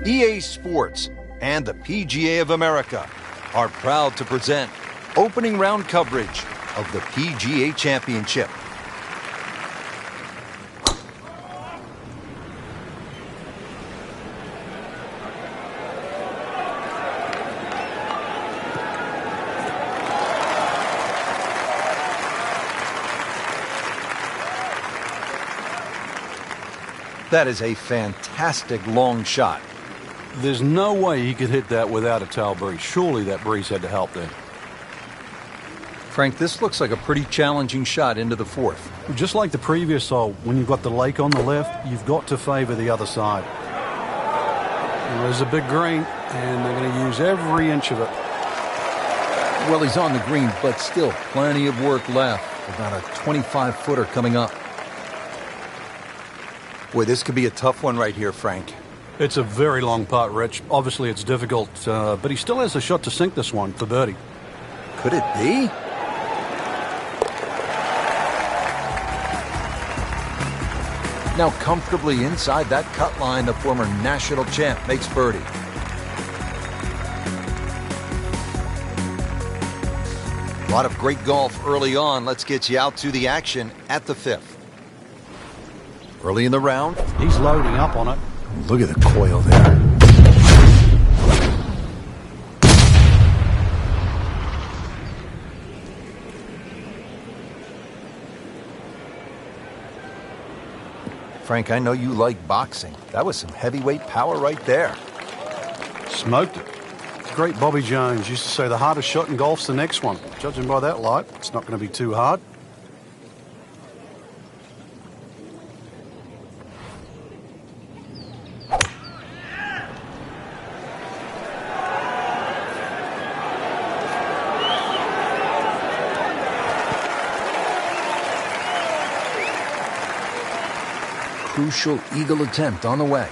EA Sports and the PGA of America are proud to present opening round coverage of the PGA Championship. That is a fantastic long shot. There's no way he could hit that without a tail breeze. Surely that breeze had to help there. Frank, this looks like a pretty challenging shot into the fourth. Just like the previous hole, when you've got the lake on the left, you've got to favor the other side. And there's a big green, and they're going to use every inch of it. Well, he's on the green, but still plenty of work left. About a 25-footer coming up. Boy, this could be a tough one right here, Frank. It's a very long putt, Rich. Obviously, it's difficult, but he still has a shot to sink this one for birdie. Could it be? Now comfortably inside that cut line, the former national champ makes birdie. A lot of great golf early on. Let's get you out to the action at the fifth. Early in the round. He's loading up on it. Look at the coil there. Frank, I know you like boxing. That was some heavyweight power right there. Smoked it. Great Bobby Jones used to say the hardest shot in golf's the next one. Judging by that light, it's not going to be too hard. Crucial eagle attempt on the way.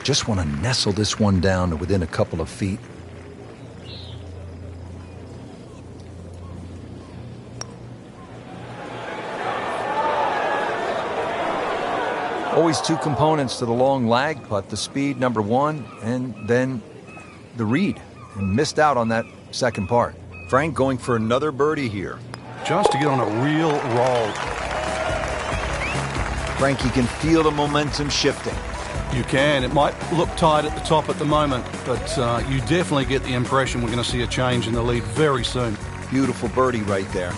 Just want to nestle this one down to within a couple of feet. Always two components to the long lag putt, the speed, number one, and then the read. And missed out on that second part. Frank going for another birdie here. Just to get on a real roll. Frank, you can feel the momentum shifting. You can. It might look tight at the top at the moment, but you definitely get the impression we're going to see a change in the lead very soon. Beautiful birdie right there.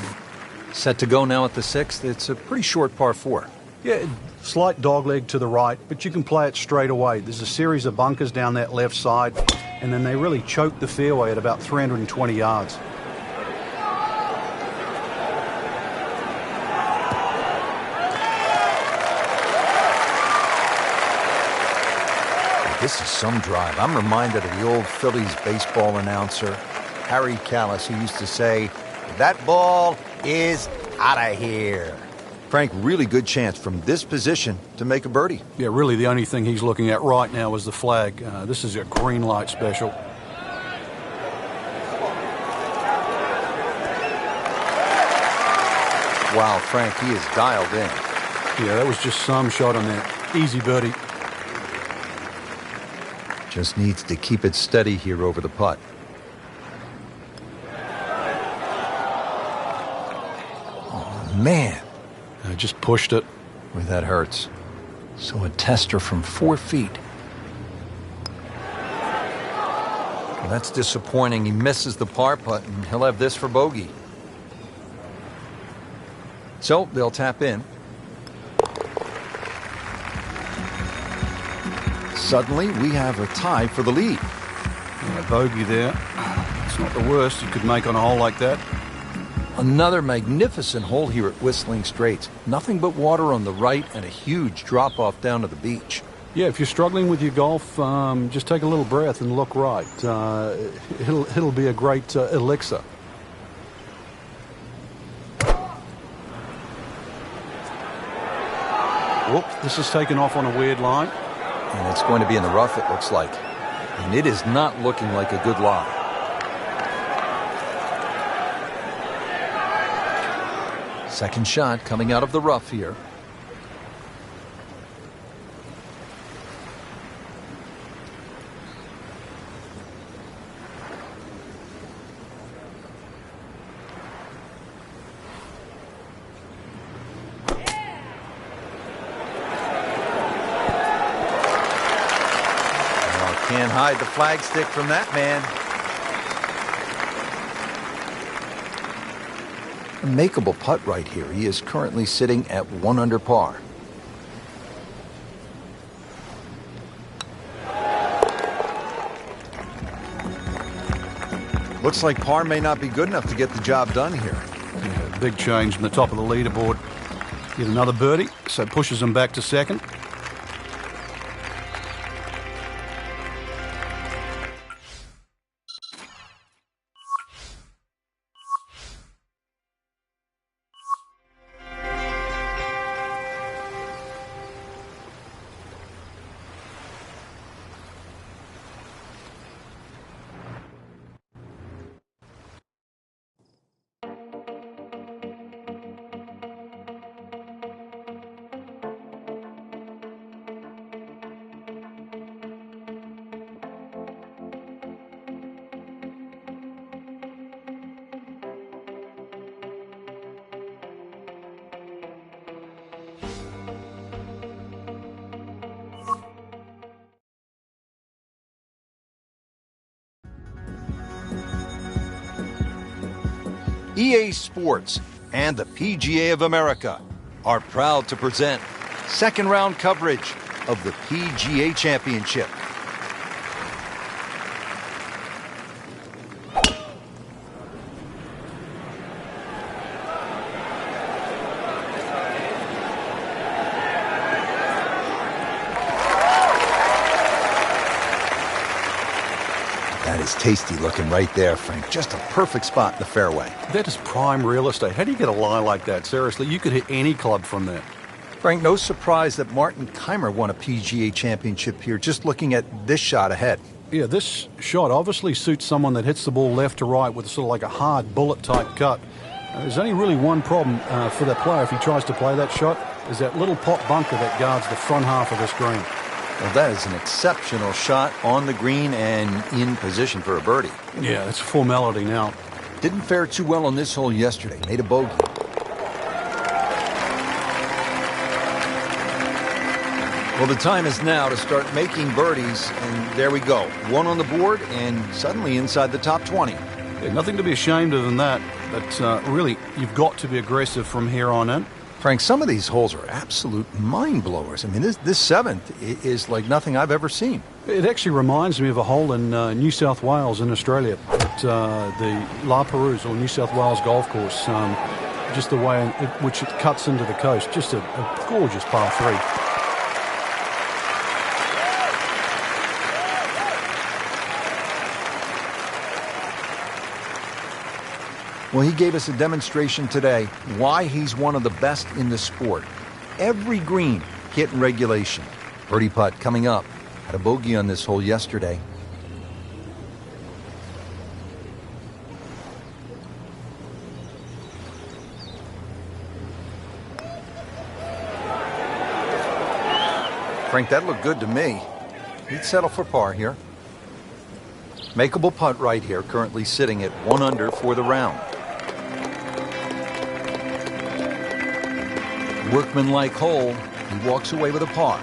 Set to go now at the sixth. It's a pretty short par four. Yeah, slight dogleg to the right, but you can play it straight away. There's a series of bunkers down that left side, and then they really choke the fairway at about 320 yards. This is some drive. I'm reminded of the old Phillies baseball announcer, Harry Callis, who used to say, "That ball is out of here." Frank, really good chance from this position to make a birdie. Yeah, really the only thing he's looking at right now is the flag. This is a green light special. Wow, Frank, he is dialed in. Yeah, that was just some shot on that. Easy birdie. Just needs to keep it steady here over the putt. Oh, man. I just pushed it. Boy, that hurts. So a tester from 4 feet. Well, that's disappointing. He misses the par putt, and he'll have this for bogey. So they'll tap in. Suddenly, we have a tie for the lead. Yeah, bogey there. It's not the worst you could make on a hole like that. Another magnificent hole here at Whistling Straits. Nothing but water on the right and a huge drop-off down to the beach. Yeah, if you're struggling with your golf, just take a little breath and look right. It'll be a great elixir. Whoops, this is taken off on a weird line. And it's going to be in the rough, it looks like. And it is not looking like a good lie. Second shot coming out of the rough here. Can't hide the flagstick from that man. A makeable putt right here. He is currently sitting at 1 under par. Looks like par may not be good enough to get the job done here. Yeah, big change from the top of the leaderboard. Get another birdie, so pushes him back to second. EA Sports and the PGA of America are proud to present second round coverage of the PGA Championship. That is tasty looking right there, Frank. Just a perfect spot in the fairway. That is prime real estate. How do you get a lie like that? Seriously, you could hit any club from there. Frank, no surprise that Martin Keimer won a PGA championship here, just looking at this shot ahead. Yeah, this shot obviously suits someone that hits the ball left to right with sort of like a hard bullet-type cut. There's only really one problem for that player if he tries to play that shot, is that little pot bunker that guards the front half of this green. Well, that is an exceptional shot on the green and in position for a birdie. Yeah, it's a formality now. Didn't fare too well on this hole yesterday. Made a bogey. Well, the time is now to start making birdies, and there we go. One on the board and suddenly inside the top 20. Yeah, nothing to be ashamed of in that, but really, you've got to be aggressive from here on in. Frank, some of these holes are absolute mind-blowers. I mean, this seventh is like nothing I've ever seen. It actually reminds me of a hole in New South Wales in Australia at the La Perouse, or New South Wales golf course. Just the way in which it cuts into the coast. Just a gorgeous par 3. Well, he gave us a demonstration today why he's one of the best in the sport. Every green hit in regulation. Birdie putt coming up. Had a bogey on this hole yesterday. Frank, that looked good to me. He'd settle for par here. Makeable putt right here, currently sitting at 1 under for the round. Workmanlike hole. He walks away with a par.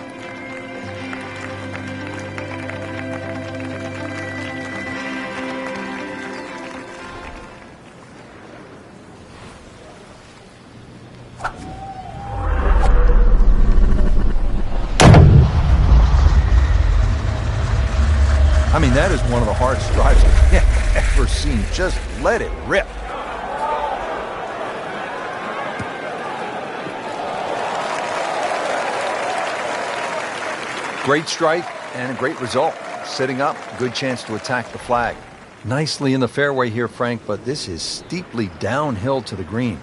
I mean, that is one of the hardest drives I've ever seen. Just let it rip. Great strike and a great result. Sitting up, good chance to attack the flag. Nicely in the fairway here, Frank, but this is steeply downhill to the green.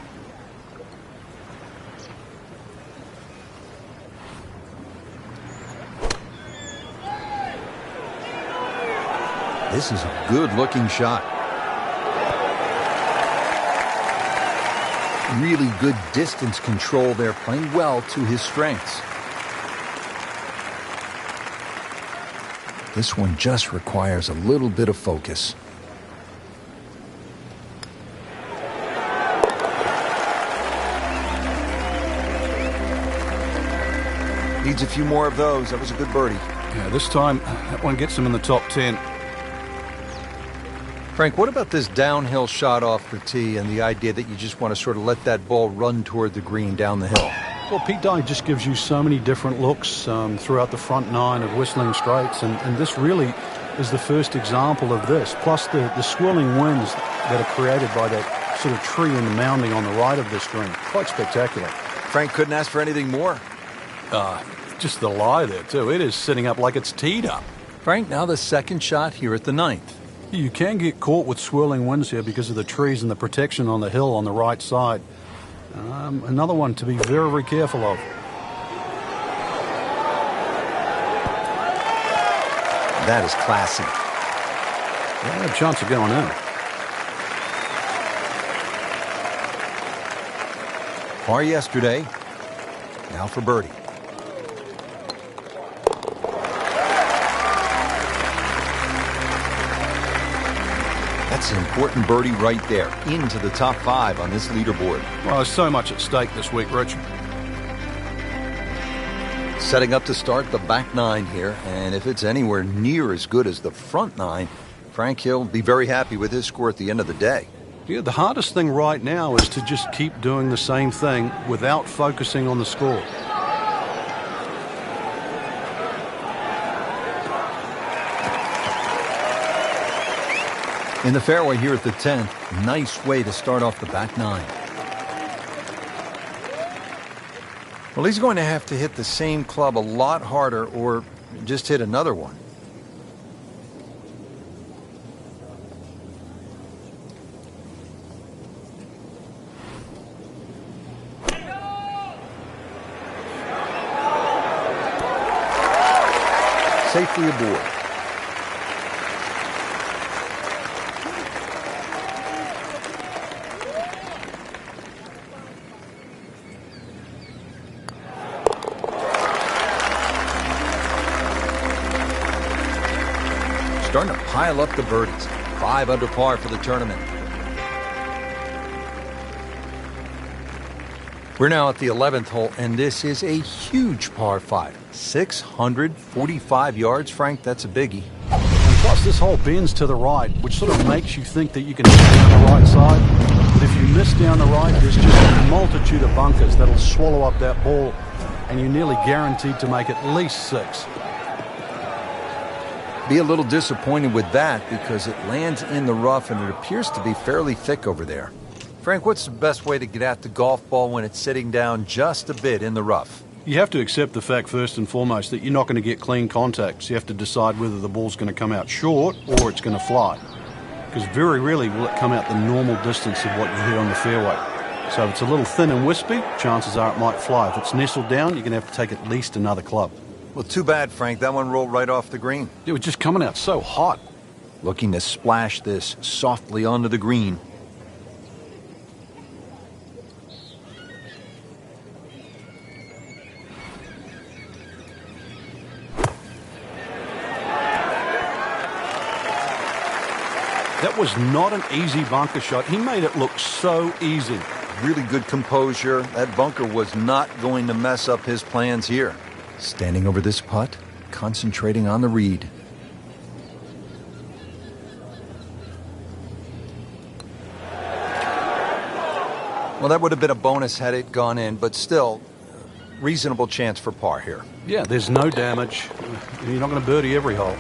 This is a good-looking shot. really good distance control there, playing well to his strengths. This one just requires a little bit of focus. Needs a few more of those. That was a good birdie. Yeah, this time that one gets him in the top 10. Frank, what about this downhill shot off the tee and the idea that you just want to sort of let that ball run toward the green down the hill? Well, Pete Dye just gives you so many different looks throughout the front nine of Whistling Straits, and this really is the first example of this, plus the swirling winds that are created by that sort of tree in the mounding on the right of this green. Quite spectacular. Frank couldn't ask for anything more. Just the lie there, too. It is sitting up like it's teed up. Frank, now the second shot here at the ninth. You can get caught with swirling winds here because of the trees and the protection on the hill on the right side. Another one to be very, very careful of. That is classy. Yeah, a chance of going in. Par yesterday. Now for birdie. That's an important birdie right there, into the top 5 on this leaderboard. Well, there's so much at stake this week, Rich. Setting up to start the back 9 here, and if it's anywhere near as good as the front 9, Frank Hill will be very happy with his score at the end of the day. Yeah, the hardest thing right now is to just keep doing the same thing without focusing on the score. In the fairway here at the 10th, nice way to start off the back 9. Well, he's going to have to hit the same club a lot harder or just hit another one. Safely aboard. Starting to pile up the birdies. 5 under par for the tournament. We're now at the 11th hole, and this is a huge par 5. 645 yards, Frank. That's a biggie. And plus, this hole bends to the right, which sort of makes you think that you can hit down the right side. But if you miss down the right, there's just a multitude of bunkers that'll swallow up that ball, and you're nearly guaranteed to make at least 6. Be a little disappointed with that because it lands in the rough and it appears to be fairly thick over there. Frank, what's the best way to get at the golf ball when it's sitting down just a bit in the rough? You have to accept the fact first and foremost that you're not going to get clean contacts. You have to decide whether the ball's going to come out short or it's going to fly. Because very rarely will it come out the normal distance of what you hit on the fairway. So if it's a little thin and wispy, chances are it might fly. If it's nestled down, you're going to have to take at least another club. Well, too bad, Frank. That one rolled right off the green. It was just coming out so hot. Looking to splash this softly onto the green. That was not an easy bunker shot. He made it look so easy. Really good composure. That bunker was not going to mess up his plans here. Standing over this putt, concentrating on the read. Well, that would have been a bonus had it gone in, but still, reasonable chance for par here. Yeah, there's no damage. You're not going to birdie every hole.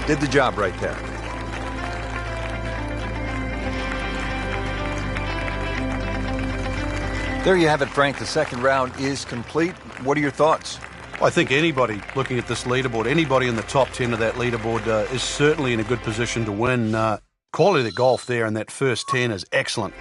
Did the job right there. There you have it, Frank. The second round is complete. What are your thoughts? I think anybody looking at this leaderboard, anybody in the top 10 of that leaderboard is certainly in a good position to win. Quality of the golf there in that first 10 is excellent.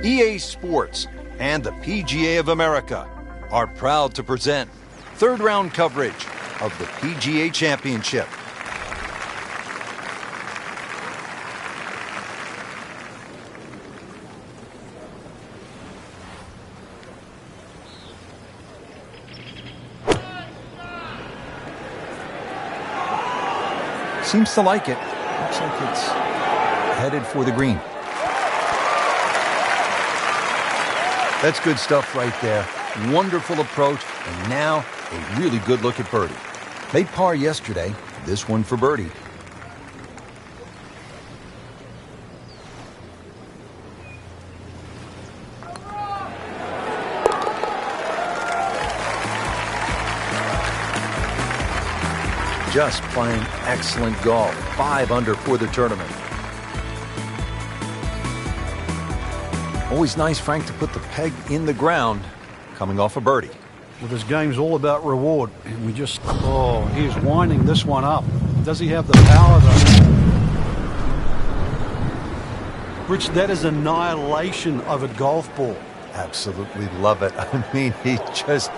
EA Sports and the PGA of America are proud to present third round coverage of the PGA Championship. Seems to like it. Looks like it's headed for the green. That's good stuff right there. Wonderful approach, and now a really good look at birdie. Made par yesterday, this one for birdie. Just playing excellent golf. 5 under for the tournament. Always nice, Frank, to put the peg in the ground coming off a birdie. Well, this game's all about reward. And he's winding this one up. Does he have the power, though? Rich, that is annihilation of a golf ball. Absolutely love it. I mean, he just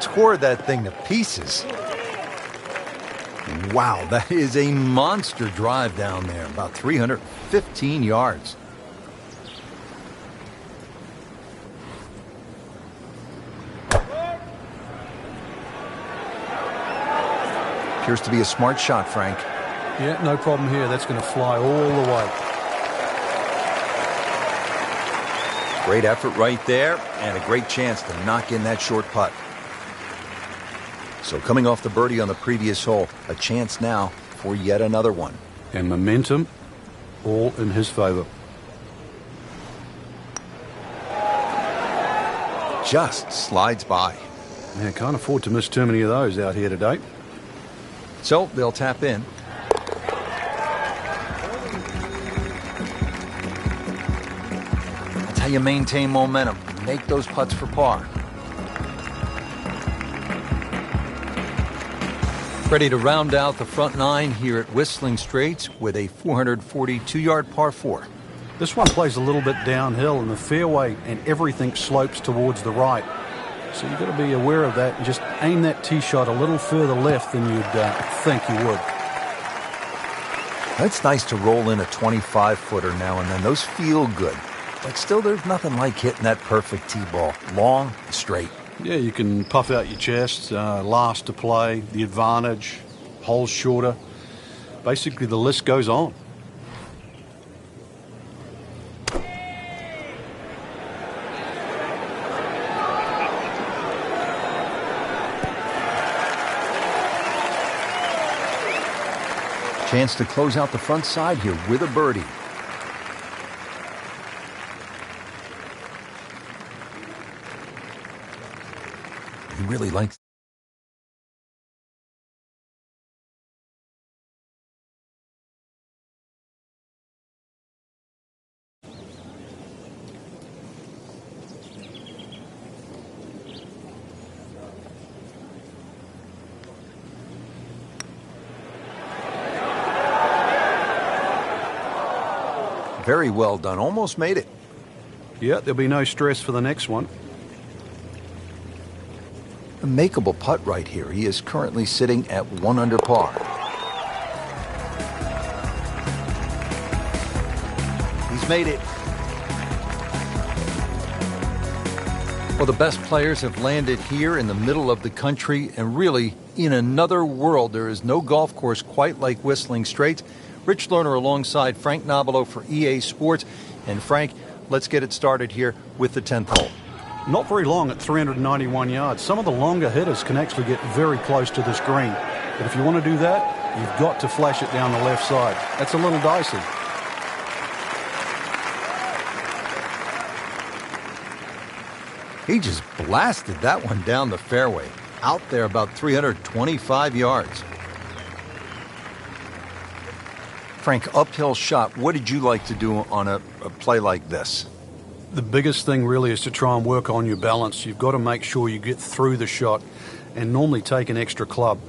tore that thing to pieces. Wow, that is a monster drive down there, about 315 yards. Appears to be a smart shot, Frank. Yeah, no problem here. That's going to fly all the way. Great effort right there, and a great chance to knock in that short putt. So coming off the birdie on the previous hole, a chance now for yet another one. And momentum all in his favor. Just slides by. Yeah, can't afford to miss too many of those out here today. So they'll tap in. That's how you maintain momentum. Make those putts for par. Ready to round out the front 9 here at Whistling Straits with a 442-yard par 4. This one plays a little bit downhill, and the fairway and everything slopes towards the right. So you've got to be aware of that and just aim that tee shot a little further left than you'd think you would. It's nice to roll in a 25-footer now and then. Those feel good. But still, there's nothing like hitting that perfect tee ball. Long, straight. Yeah, you can puff out your chest, last to play, the advantage, holes shorter. Basically, the list goes on. Chance to close out the front side here with a birdie. He really likes. Very well done. Almost made it. Yeah, there'll be no stress for the next one. A makeable putt right here. He is currently sitting at 1 under par. He's made it. Well, the best players have landed here in the middle of the country, and really in another world. There is no golf course quite like Whistling Straits. Rich Lerner alongside Frank Nobilo for EA Sports. And Frank, let's get it started here with the 10th hole. Not very long at 391 yards. Some of the longer hitters can actually get very close to this green. But if you want to do that, you've got to flash it down the left side. That's a little dicey. He just blasted that one down the fairway. Out there about 325 yards. Frank, uphill shot. What did you like to do on a play like this? The biggest thing really is to try and work on your balance. You've got to make sure you get through the shot and normally take an extra club.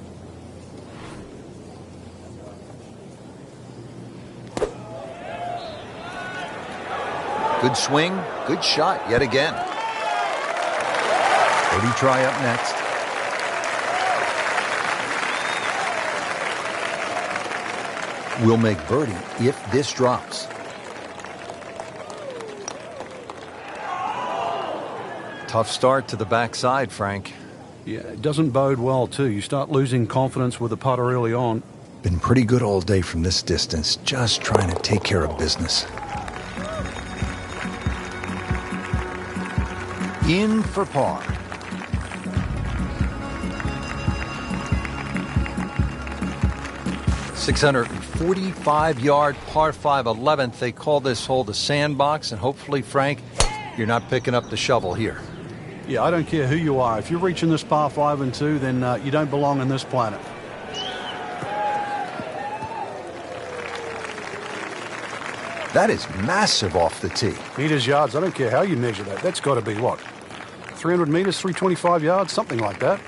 Good swing, good shot yet again. Birdie try up next. Will make birdie if this drops. Tough start to the backside, Frank. Yeah, it doesn't bode well, too. You start losing confidence with the putter early on. Been pretty good all day from this distance, just trying to take care of business. In for par. .645-yard par 5 11th. They call this hole the sandbox, and hopefully, Frank, you're not picking up the shovel here. Yeah, I don't care who you are. If you're reaching this par 5 and 2, then you don't belong on this planet. That is massive off the tee. Meters, yards, I don't care how you measure that. That's got to be what? 300 meters, 325 yards, something like that.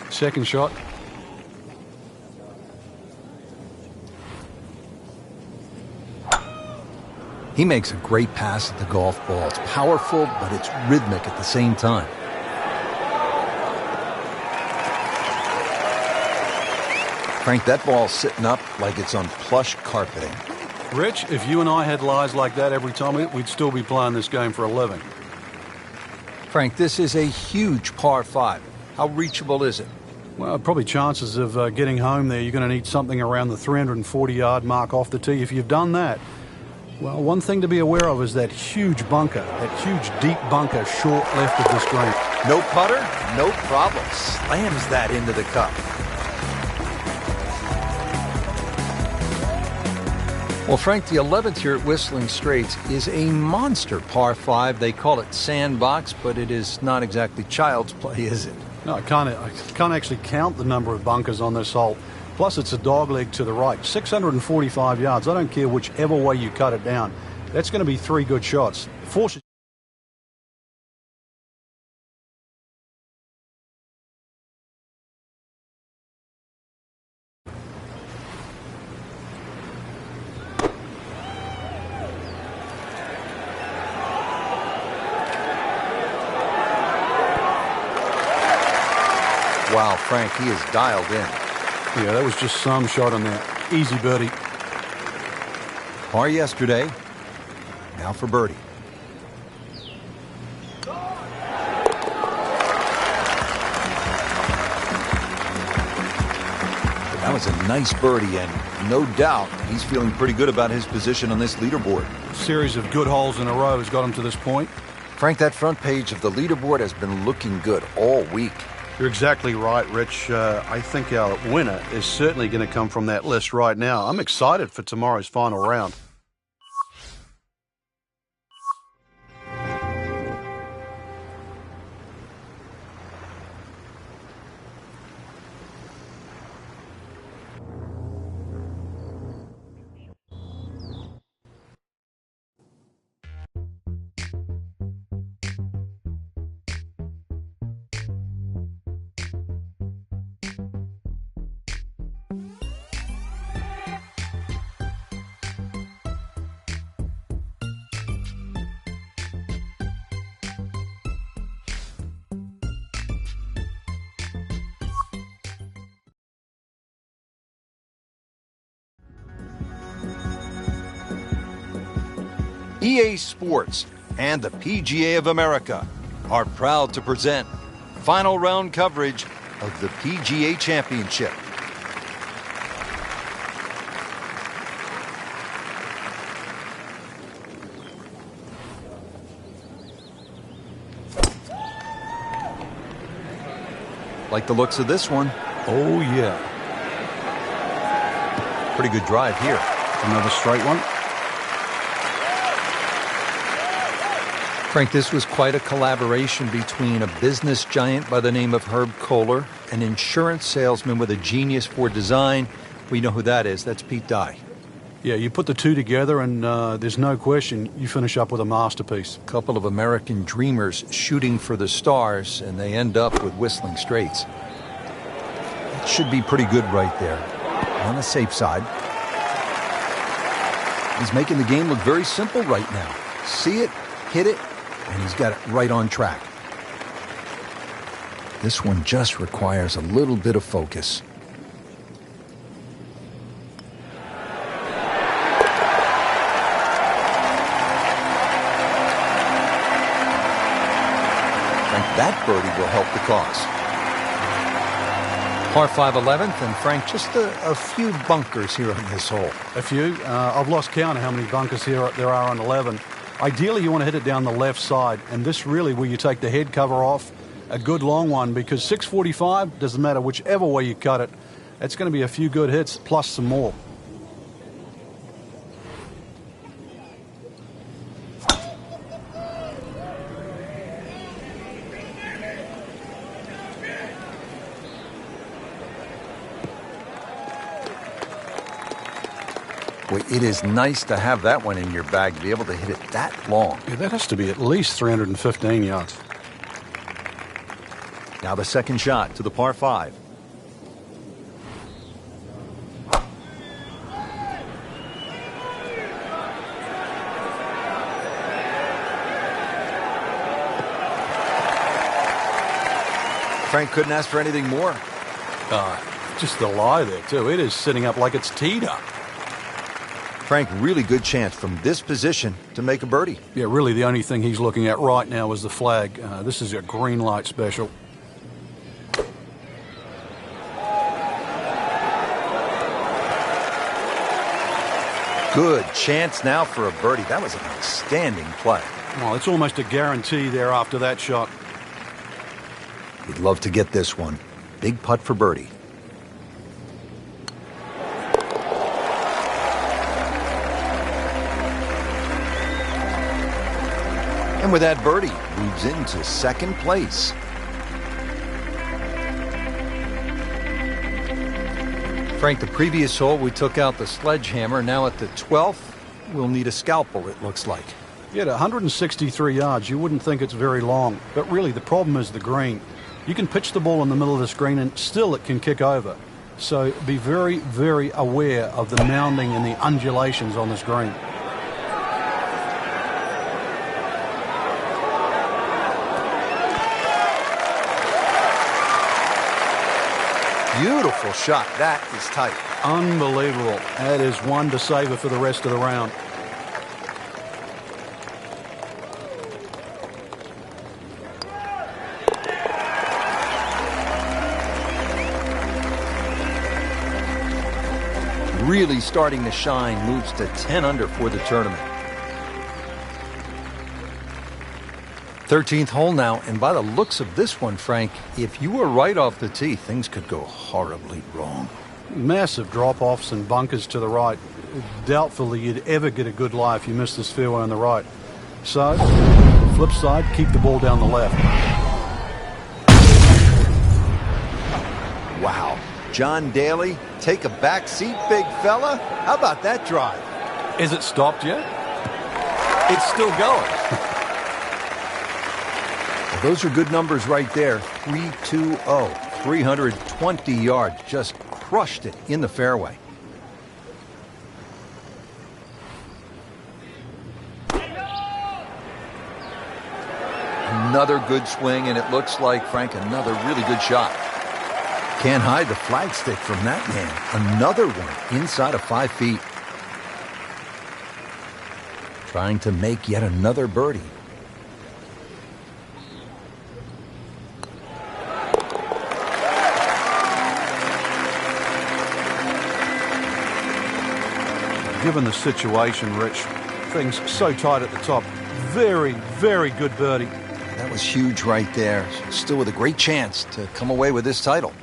Second shot. He makes a great pass at the golf ball. It's powerful, but it's rhythmic at the same time. Frank, that ball's sitting up like it's on plush carpeting. Rich, if you and I had lies like that every time, we'd still be playing this game for a living. Frank, this is a huge par 5. How reachable is it? Well, probably chances of getting home there, you're going to need something around the 340-yard mark off the tee. If you've done that, well, one thing to be aware of is that huge bunker, that huge deep bunker short left of this green. No putter, no problem. Slams that into the cup. Well, Frank, the 11th here at Whistling Straits is a monster par 5. They call it sandbox, but it is not exactly child's play, is it? No, I can't actually count the number of bunkers on this hole. Plus, it's a dogleg to the right. 645 yards. I don't care whichever way you cut it down. That's going to be 3 good shots. Forces. Wow, Frank, he is dialed in. Yeah, that was just some shot on there. Easy birdie. Par yesterday. Now for birdie. That was a nice birdie, and no doubt he's feeling pretty good about his position on this leaderboard. A series of good holes in a row has got him to this point. Frank, that front page of the leaderboard has been looking good all week. You're exactly right, Rich. I think our winner is certainly going to come from that list right now. I'm excited for tomorrow's final round. EA Sports and the PGA of America are proud to present final round coverage of the PGA Championship. Like the looks of this one. Oh, yeah. Pretty good drive here. Another straight one. Frank, this was quite a collaboration between a business giant by the name of Herb Kohler, an insurance salesman with a genius for design. We know who that is. That's Pete Dye. Yeah, you put the two together and there's no question you finish up with a masterpiece. A couple of American dreamers shooting for the stars, and they end up with Whistling Straits. It should be pretty good right there. On the safe side. He's making the game look very simple right now. See it, hit it, and he's got it right on track. This one just requires a little bit of focus. That birdie will help the cause. Par 5 11th, and Frank, just a few bunkers here on this hole. A few. I've lost count of how many bunkers there are on 11. Ideally, you want to hit it down the left side, and this really where you take the head cover off, a good long one, because 645, doesn't matter whichever way you cut it, it's going to be a few good hits plus some more. Boy, it is nice to have that one in your bag to be able to hit it that long. Yeah, that has to be at least 315 yards. Now the second shot to the par 5. Frank couldn't ask for anything more. Just the lie there, too. It is sitting up like it's teed up. Frank, really good chance from this position to make a birdie. Yeah, really the only thing he's looking at right now is the flag. This is a green light special. Good chance now for a birdie. That was an outstanding play. Well, it's almost a guarantee there after that shot. He'd love to get this one. Big putt for birdie. And with that birdie, moves into second place. Frank, the previous hole we took out the sledgehammer. Now at the 12th, we'll need a scalpel, it looks like. Yeah, at 163 yards, you wouldn't think it's very long. But really, the problem is the green. You can pitch the ball in the middle of this green and still it can kick over. So be very, very aware of the mounding and the undulations on this green. Beautiful shot. That is tight. Unbelievable. That is one to savor for the rest of the round. Really starting to shine, moves to 10 under for the tournament. 13th hole now, and by the looks of this one, Frank, if you were right off the tee, things could go horribly wrong. Massive drop-offs and bunkers to the right. Doubtful that you'd ever get a good lie if you missed this fairway on the right. So, flip side, keep the ball down the left. Wow. John Daly, take a back seat, big fella. How about that drive? Is it stopped yet? It's still going. Well, those are good numbers right there. 320, 320 yards. Just crushed it in the fairway. Another good swing, and it looks like, Frank, another really good shot. Can't hide the flagstick from that man. Another one inside of 5 feet. Trying to make yet another birdie. Given the situation, Rich, things so tight at the top. Very, very good birdie. That was huge right there. Still with a great chance to come away with this title.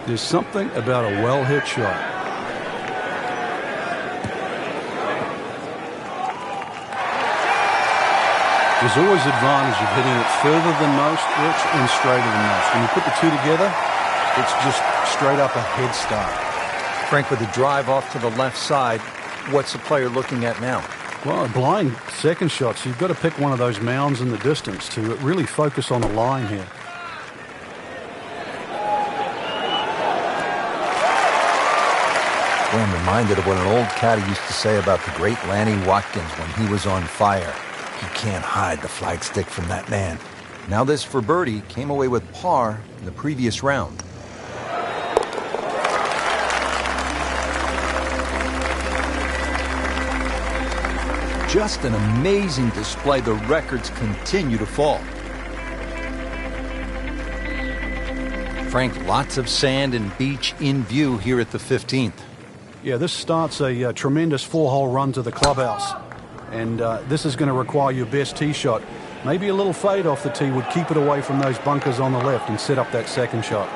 There's something about a well-hit shot. There's always advantage of hitting it further than most, Rich, and straighter than most. When you put the two together, it's just straight up a head start. Frank, with the drive off to the left side, what's the player looking at now? Well, a blind second shot, so you've got to pick one of those mounds in the distance to really focus on the line here. Boy, I'm reminded of what an old caddy used to say about the great Lanny Watkins when he was on fire. You can't hide the flagstick from that man. Now this for birdie came away with par in the previous round. Just an amazing display. The records continue to fall. Frank, lots of sand and beach in view here at the 15th. Yeah, this starts a tremendous 4-hole run to the clubhouse. And this is going to require your best tee shot. Maybe a little fade off the tee would keep it away from those bunkers on the left and set up that second shot.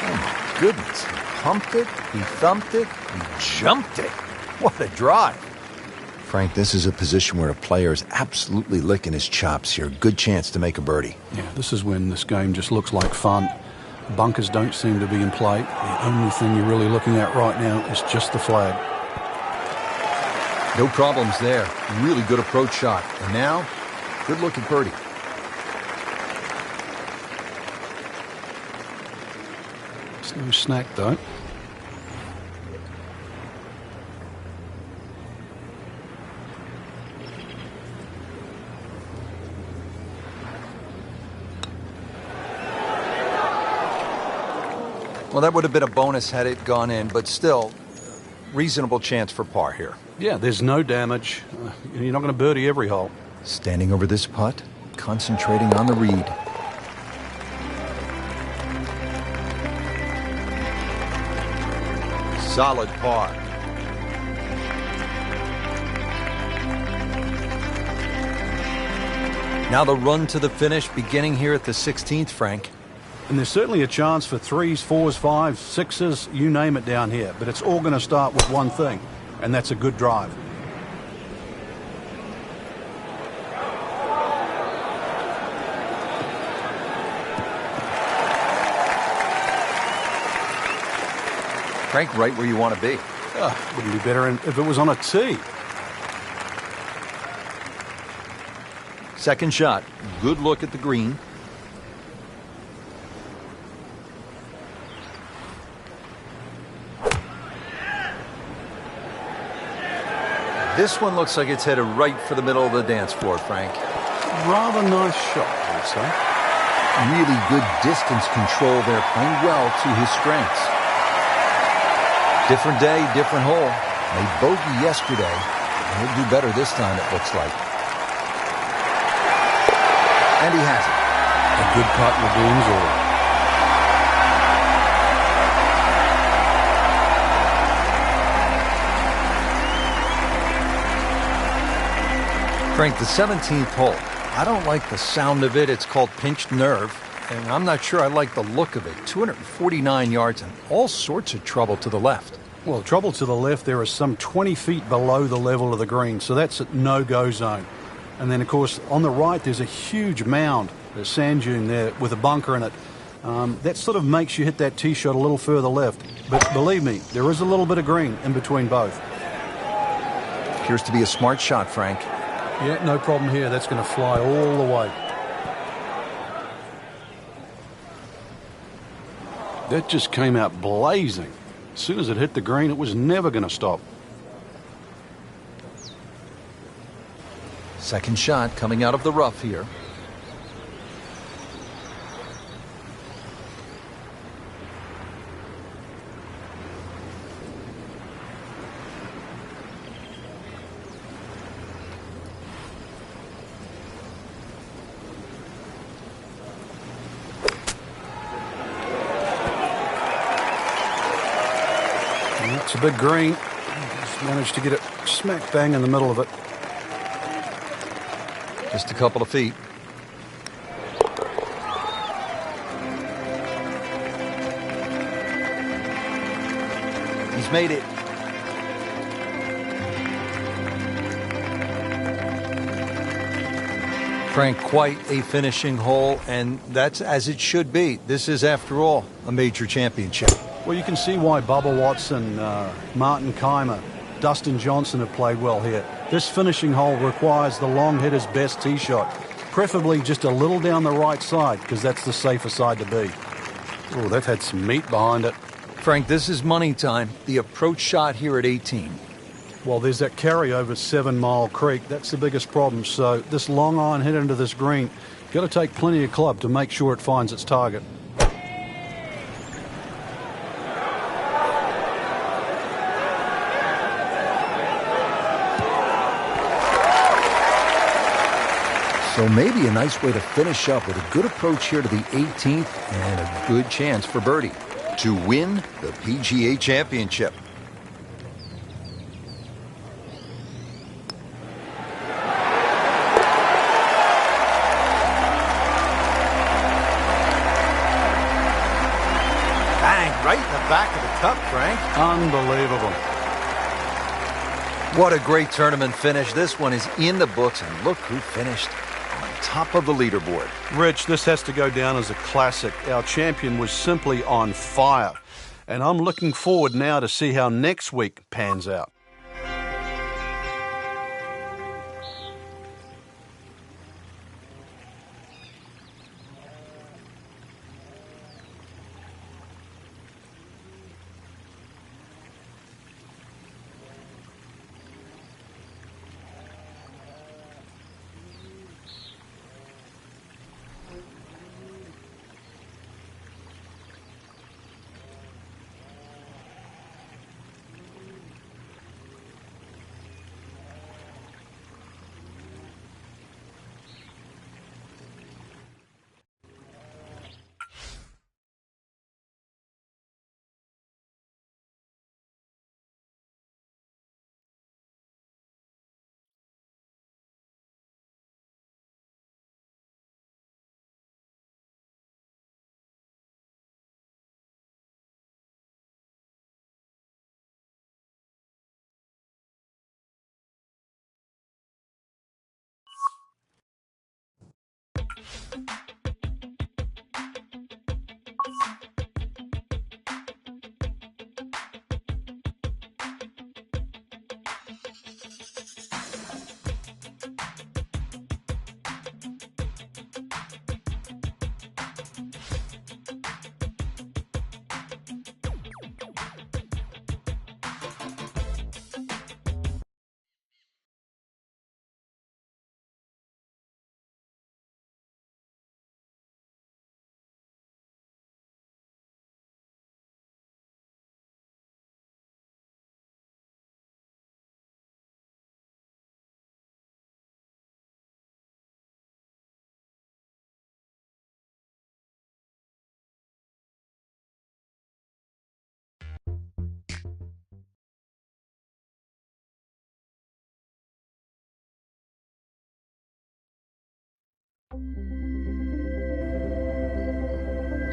Oh, my goodness. He pumped it, he thumped it, he jumped it. What a drive. Frank, this is a position where a player is absolutely licking his chops here. Good chance to make a birdie. Yeah, this is when this game just looks like fun. Bunkers don't seem to be in play. The only thing you're really looking at right now is just the flag. No problems there. Really good approach shot. And now, good look at birdie. It's no snack, though. Well, that would have been a bonus had it gone in, but still, reasonable chance for par here. Yeah, there's no damage. You're not going to birdie every hole. Standing over this putt, concentrating on the read. Solid par. Now the run to the finish beginning here at the 16th, Frank. And there's certainly a chance for 3s, 4s, 5s, 6s, you name it down here. But it's all going to start with one thing, and that's a good drive. Frank, right where you want to be. Wouldn't be better if it was on a tee. Second shot. Good look at the green. This one looks like it's headed right for the middle of the dance floor, Frank. Rather nice shot, I would say. Really good distance control there, playing well to his strengths. Different day, different hole. Made bogey yesterday. He'll do better this time, it looks like. And he has it. A good putt redeems all. Frank, the 17th hole. I don't like the sound of it. It's called pinched nerve. And I'm not sure I like the look of it. 249 yards and all sorts of trouble to the left. Well, trouble to the left, there is some 20 feet below the level of the green. So that's a no-go zone. And then, of course, on the right, there's a huge mound, a sand dune there with a bunker in it. That sort of makes you hit that tee shot a little further left. But believe me, there is a little bit of green in between both. Appears to be a smart shot, Frank. Yeah, no problem here. That's going to fly all the way. That just came out blazing. As soon as it hit the green, it was never going to stop. Second shot coming out of the rough here. It's a big green. Just managed to get it smack bang in the middle of it. Just a couple of feet. He's made it. Frank, quite a finishing hole, and that's as it should be. This is, after all, a major championship. Well, you can see why Bubba Watson, Martin Keimer, Dustin Johnson have played well here. This finishing hole requires the long hitter's best tee shot. preferably just a little down the right side because that's the safer side to be. Oh, that had some meat behind it. Frank, this is money time. The approach shot here at 18. Well, there's that carry over 7 Mile Creek. That's the biggest problem. So this long iron hit into this green, got to take plenty of club to make sure it finds its target. So maybe a nice way to finish up with a good approach here to the 18th and a good chance for birdie to win the PGA Championship. Bang, right in the back of the cup, Frank. Unbelievable. What a great tournament finish. This one is in the books, and look who finished on top of the leaderboard. Rich, this has to go down as a classic. Our champion was simply on fire. And I'm looking forward now to see how next week pans out.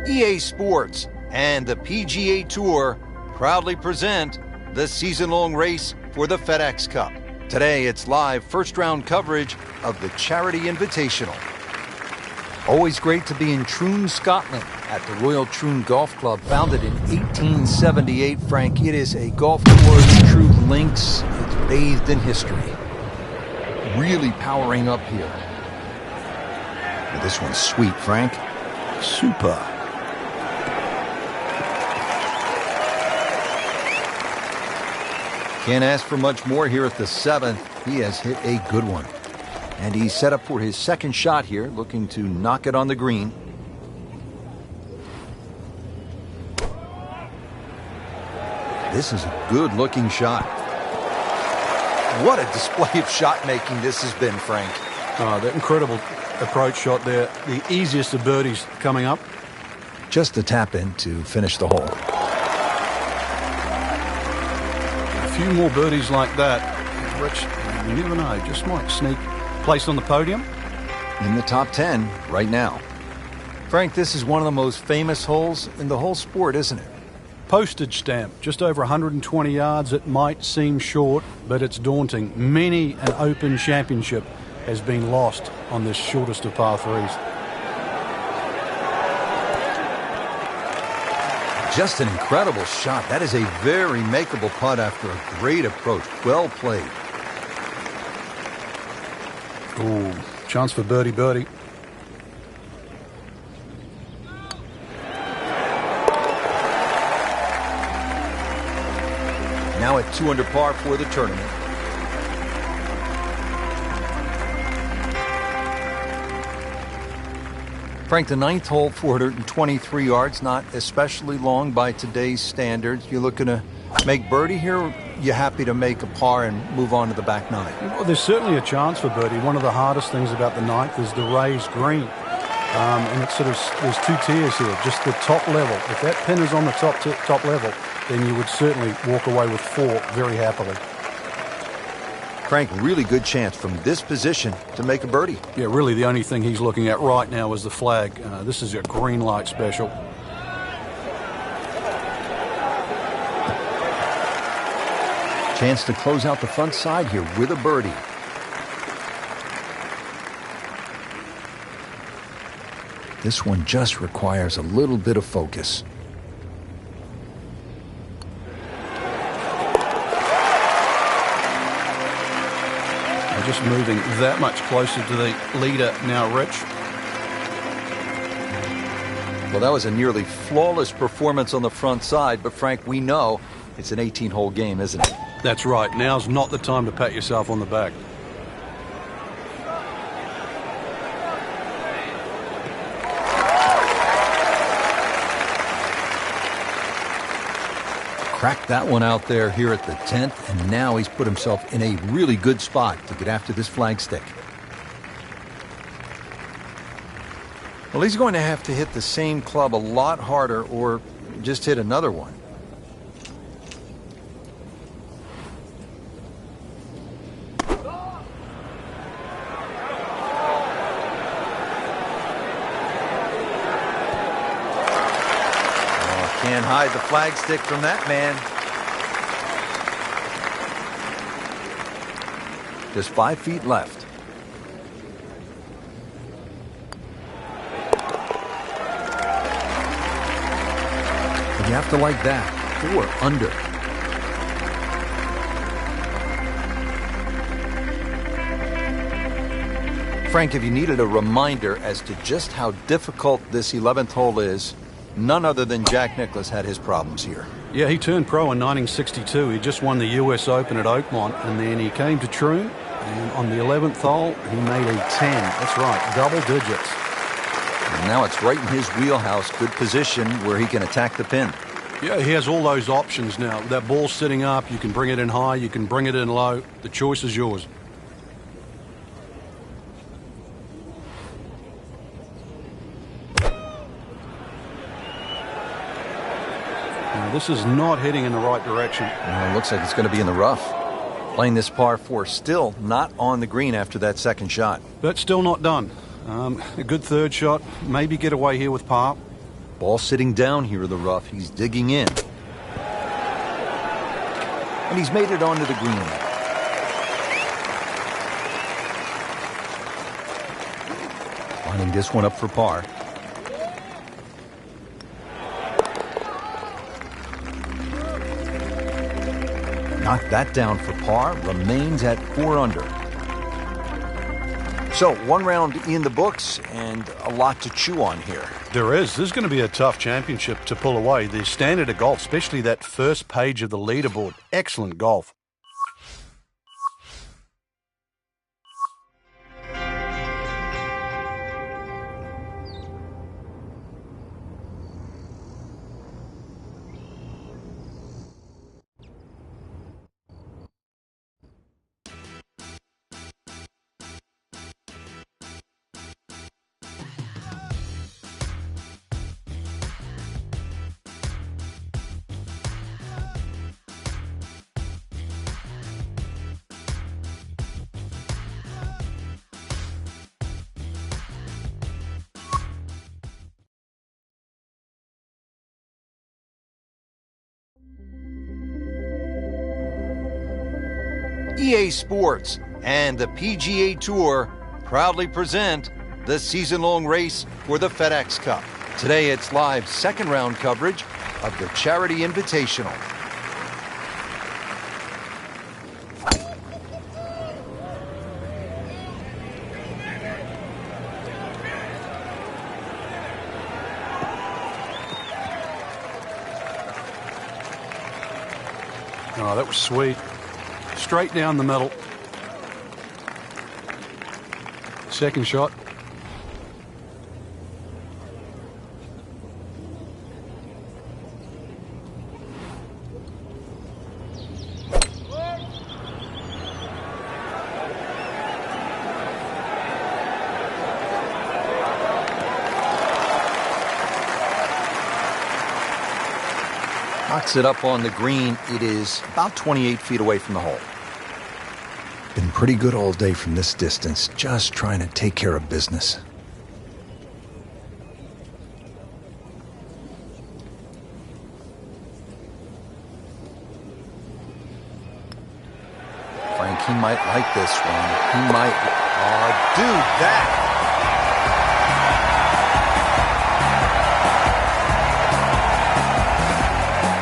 EA Sports and the PGA Tour proudly present the season-long race for the FedEx Cup. Today, it's live first-round coverage of the Charity Invitational. Always great to be in Troon, Scotland, at the Royal Troon Golf Club, founded in 1878. Frank, it is a golf course, true links. It's bathed in history. Really powering up here. Well, this one's sweet, Frank. Super. Can't ask for much more here at the 7th. He has hit a good one. And he's set up for his second shot here, looking to knock it on the green. This is a good-looking shot. What a display of shot-making this has been, Frank. Oh, that incredible approach shot there. The easiest of birdies coming up. Just a tap in to finish the hole. A few more birdies like that, Rich, you never know, just might sneak place on the podium. In the top 10 right now. Frank, this is one of the most famous holes in the whole sport, isn't it? Postage stamp, just over 120 yards. It might seem short, but it's daunting. Many an Open Championship has been lost on this shortest of par threes. Just an incredible shot. That is a very makeable putt after a great approach. Well played. Ooh, chance for birdie. Now at 2 under par for the tournament. Frank, the ninth hole, 423 yards, not especially long by today's standards. You looking to make birdie here, or you happy to make a par and move on to the back nine? Well, there's certainly a chance for birdie. One of the hardest things about the ninth is the raised green. And it's sort of, there's two tiers here, just the top level. If that pin is on the top level, then you would certainly walk away with 4 very happily. Frank, really good chance from this position to make a birdie. Yeah, really the only thing he's looking at right now is the flag. This is a green light special. Chance to close out the front side here with a birdie. This one just requires a little bit of focus. We're just moving that much closer to the leader now, Rich. Well, that was a nearly flawless performance on the front side, but Frank, we know it's an 18-hole game, isn't it? That's right. Now's not the time to pat yourself on the back. Cracked that one out there here at the 10th, and now he's put himself in a really good spot to get after this flagstick. Well, he's going to have to hit the same club a lot harder or just hit another one. Can't hide the flagstick from that man. Just 5 feet left. And you have to like that. 4 under. Frank, if you needed a reminder as to just how difficult this 11th hole is, none other than Jack Nicklaus had his problems here. Yeah, he turned pro in 1962. He just won the U.S. Open at Oakmont, and then he came to Troon, and on the 11th hole, he made a 10. That's right, double digits. And now it's right in his wheelhouse, good position where he can attack the pin. Yeah, he has all those options now. That ball's sitting up, you can bring it in high, you can bring it in low. The choice is yours. This is not heading in the right direction. It looks like it's going to be in the rough. Playing this par 4, still not on the green after that second shot. But still not done. A good third shot. Maybe get away here with par. Ball sitting down here in the rough. He's digging in. And he's made it onto the green. Lining this one up for par. Knocked that down for par, remains at 4 under. So, 1 round in the books and a lot to chew on here. There is. This is going to be a tough championship to pull away. The standard of golf, especially that first page of the leaderboard. Excellent golf. EA Sports and the PGA Tour proudly present the season-long race for the FedEx Cup. Today it's live second round coverage of the Charity Invitational. Oh, that was sweet. Straight down the middle. Second shot. Knocks it up on the green. It is about 28 feet away from the hole. Been pretty good all day from this distance, just trying to take care of business. Frank, he might like this one. He might. Oh, dude, that.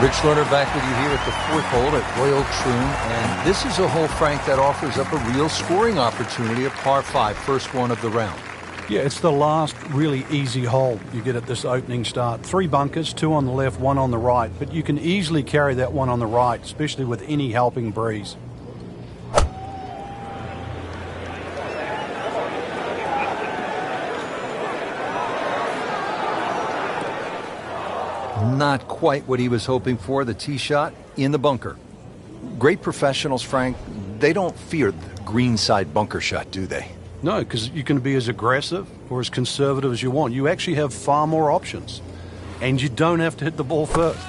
Rich Lerner back with you here at the fourth hole at Royal Troon. And this is a hole, Frank, that offers up a real scoring opportunity, a par 5, first one of the round. Yeah, it's the last really easy hole you get at this opening start. 3 bunkers, 2 on the left, 1 on the right. But you can easily carry that one on the right, especially with any helping breeze. Not quite what he was hoping for, the tee shot in the bunker. Great professionals, Frank, they don't fear the greenside bunker shot, do they? No, because you can be as aggressive or as conservative as you want. You actually have far more options. And you don't have to hit the ball first.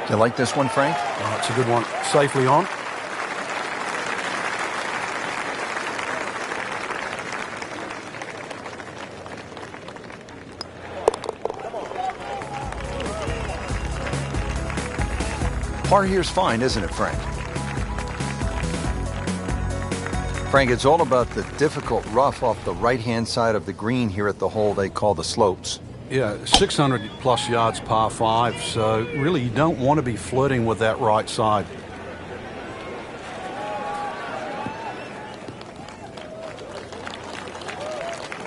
You like this one, Frank? Oh, it's a good one. Safely on. Par here's fine, isn't it, Frank? Frank, it's all about the difficult rough off the right-hand side of the green here at the hole they call the slopes. Yeah, 600 plus yards par 5, so really you don't want to be flirting with that right side.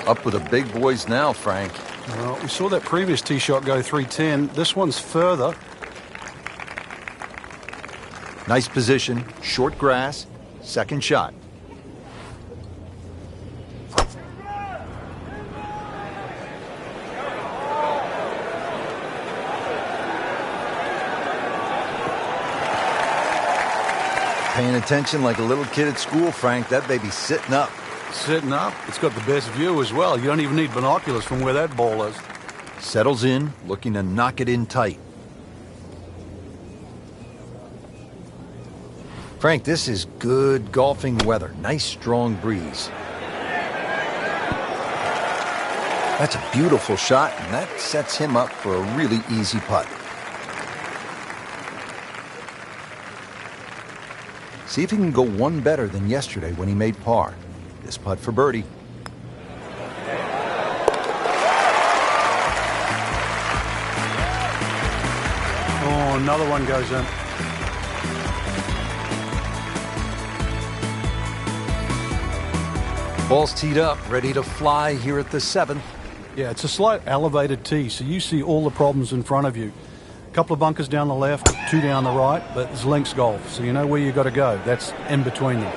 Up with the big boys now, Frank. Well, we saw that previous tee shot go 310. This one's further. Nice position, short grass, second shot. Paying attention like a little kid at school, Frank. That baby's sitting up. Sitting up. It's got the best view as well. You don't even need binoculars from where that ball is. Settles in, looking to knock it in tight. Frank, this is good golfing weather. Nice, strong breeze. That's a beautiful shot, and that sets him up for a really easy putt. See if he can go one better than yesterday when he made par. This putt for birdie. Oh, another one goes in. Ball's teed up, ready to fly here at the 7th. Yeah, it's a slight elevated tee, so you see all the problems in front of you. A couple of bunkers down the left, 2 down the right, but it's links golf, so you know where you've got to go. That's in between them.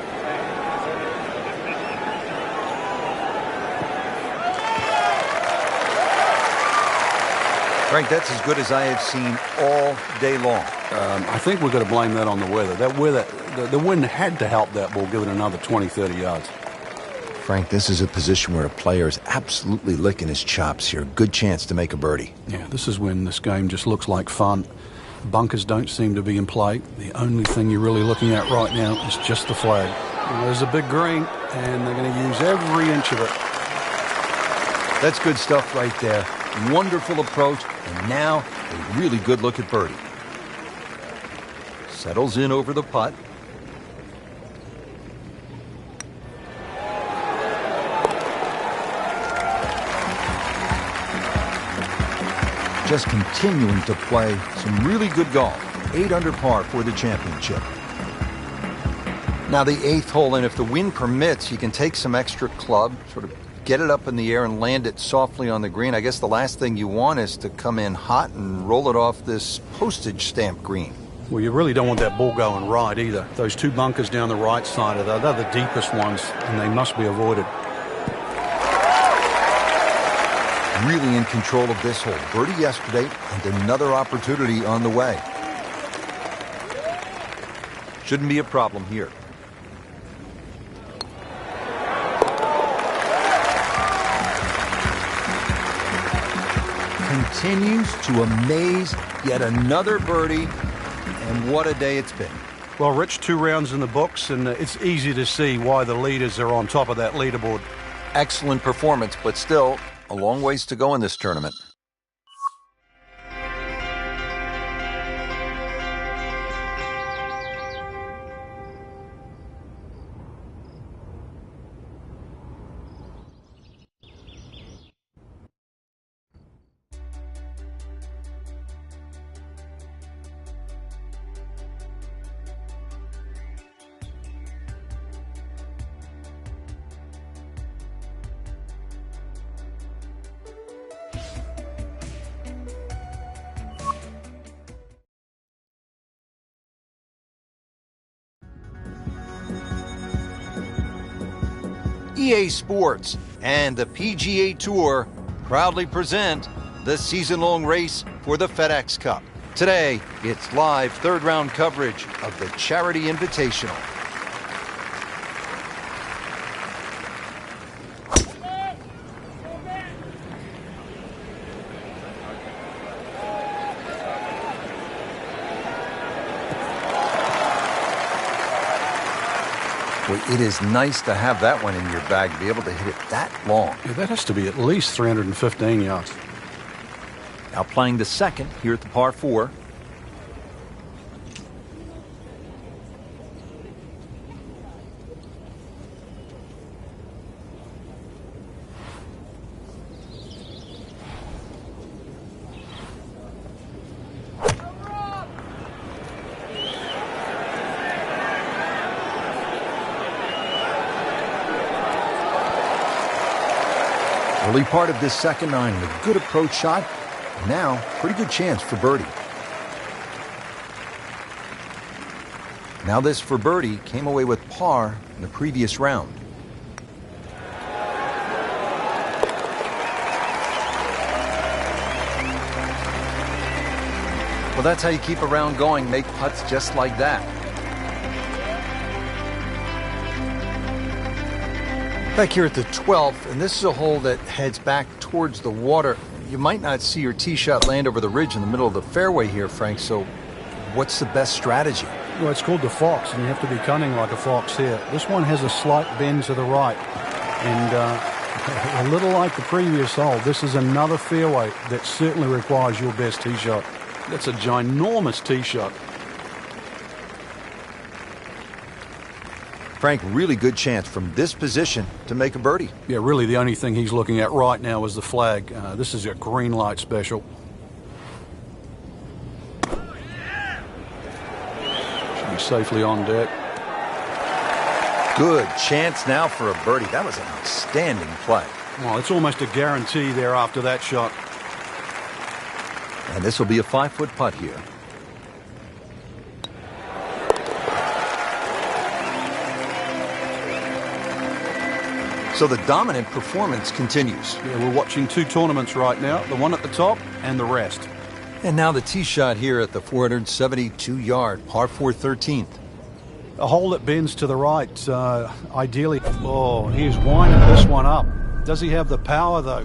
Frank, that's as good as I have seen all day long. I think we've got to blame that on the weather. That weather, the wind had to help that ball give it another 20, 30 yards. Frank, this is a position where a player is absolutely licking his chops here. Good chance to make a birdie. Yeah, this is when this game just looks like fun. Bunkers don't seem to be in play. The only thing you're really looking at right now is just the flag. And there's a big green, and they're going to use every inch of it. That's good stuff right there. Wonderful approach, and now a really good look at birdie. Settles in over the putt. Just continuing to play some really good golf. 8 under par for the championship. Now the 8th hole, and if the wind permits, you can take some extra club, sort of get it up in the air and land it softly on the green. I guess the last thing you want is to come in hot and roll it off this postage stamp green. Well, you really don't want that ball going right either. Those two bunkers down the right side of they're the deepest ones, and they must be avoided. Really in control of this hole. Birdie yesterday and another opportunity on the way. Shouldn't be a problem here. Continues to amaze. Yet another birdie. And what a day it's been. Well, Rich, 2 rounds in the books, and it's easy to see why the leaders are on top of that leaderboard. Excellent performance, but still a long ways to go in this tournament. EA Sports and the PGA Tour proudly present the season-long race for the FedEx Cup. Today, it's live third-round coverage of the Charity Invitational. Well, it is nice to have that one in your bag, to be able to hit it that long. Yeah, that has to be at least 315 yards. Now playing the second here at the par 4. Early part of this second nine, a good approach shot. Now, pretty good chance for birdie. Now this for birdie came away with par in the previous round. Well, that's how you keep a round going, make putts just like that. Back here at the 12th, and this is a hole that heads back towards the water. You might not see your tee shot land over the ridge in the middle of the fairway here, Frank, so what's the best strategy? Well, it's called the fox, and you have to be cunning like a fox here. This one has a slight bend to the right, and a little like the previous hole, this is another fairway that certainly requires your best tee shot. That's a ginormous tee shot. Frank, really good chance from this position to make a birdie. Yeah, really the only thing he's looking at right now is the flag. This is a green light special. Should be safely on deck. Good chance now for a birdie. That was an outstanding play. Well, it's almost a guarantee there after that shot. And this will be a 5-foot putt here. So the dominant performance continues. Yeah, we're watching 2 tournaments right now, the one at the top and the rest. And now the tee shot here at the 472-yard par 4 13th. A hole that bends to the right, ideally. Oh, he's winding this one up. Does he have the power, though?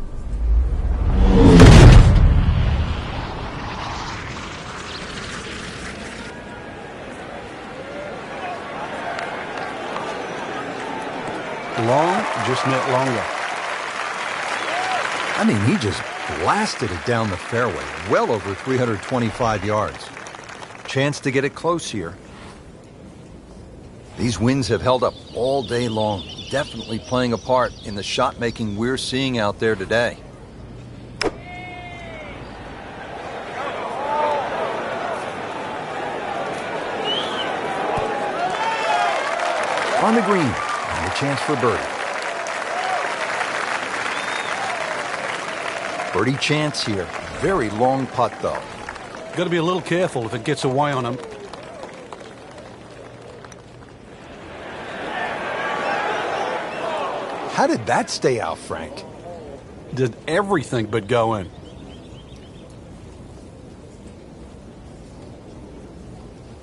Long, just net longer. I mean, he just blasted it down the fairway, well over 325 yards. Chance to get it close here. These winds have held up all day long, definitely playing a part in the shot making we're seeing out there today. On the green. A chance for birdie. Birdie chance here. Very long putt, though. Got to be a little careful if it gets away on him. How did that stay out, Frank? Did everything but go in.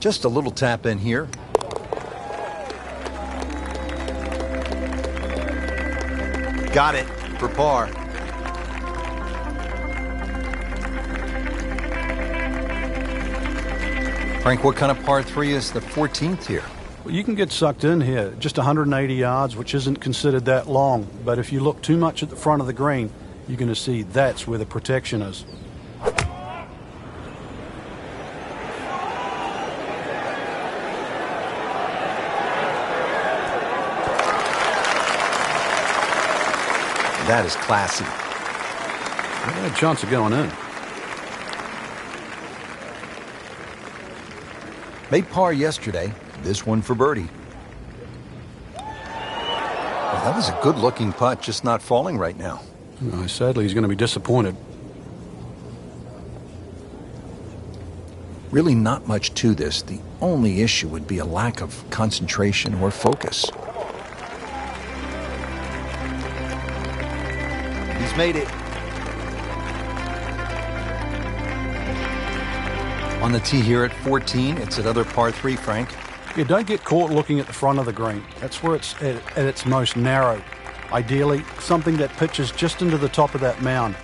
Just a little tap in here. Got it for par. Frank, what kind of par 3 is the 14th here? Well, you can get sucked in here. Just 180 yards, which isn't considered that long. But if you look too much at the front of the green, you're going to see that's where the protection is. That is classy. Yeah, chance of going in. Made par yesterday. This one for birdie. Well, that was a good-looking putt, just not falling right now. Sadly, he's going to be disappointed. Really not much to this. The only issue would be a lack of concentration or focus. He's made it. On the tee here at 14, it's another par 3, Frank. You don't get caught looking at the front of the green. That's where it's at its most narrow. Ideally, something that pitches just into the top of that mound.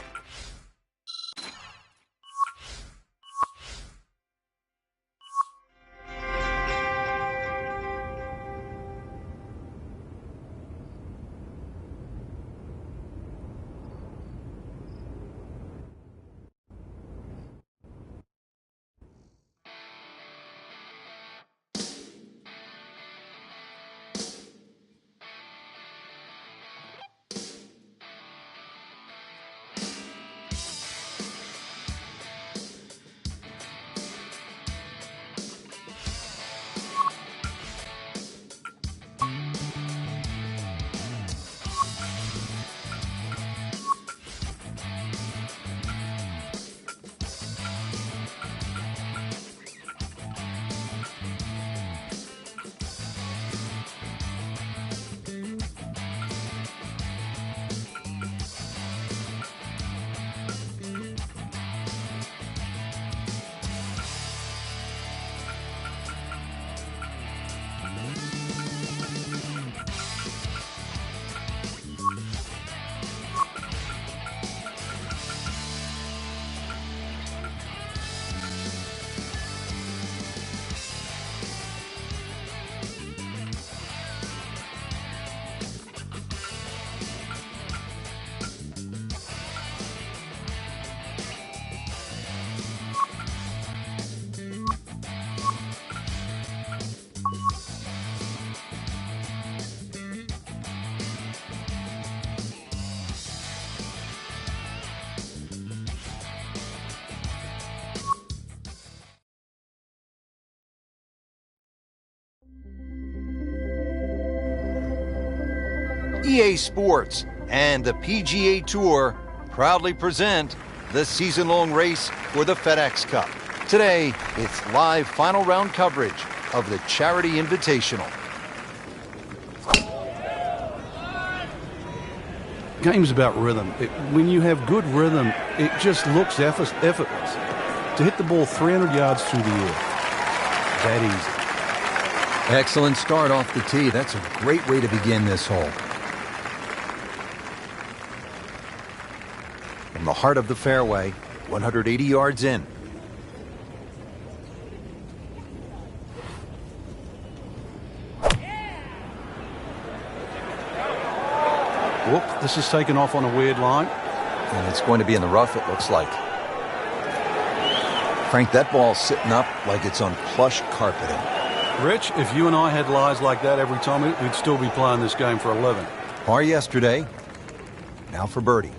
EA Sports and the PGA Tour proudly present the season-long race for the FedEx Cup. Today, it's live final round coverage of the Charity Invitational. Game's about rhythm. When you have good rhythm, it just looks effortless. To hit the ball 300 yards through the air, that easy. Excellent start off the tee. That's a great way to begin this hole. From the heart of the fairway, 180 yards in. Whoop, this is taken off on a weird line. And it's going to be in the rough, it looks like. Frank, that ball's sitting up like it's on plush carpeting. Rich, if you and I had lies like that every time, we'd still be playing this game for 11. Par yesterday, now for birdie.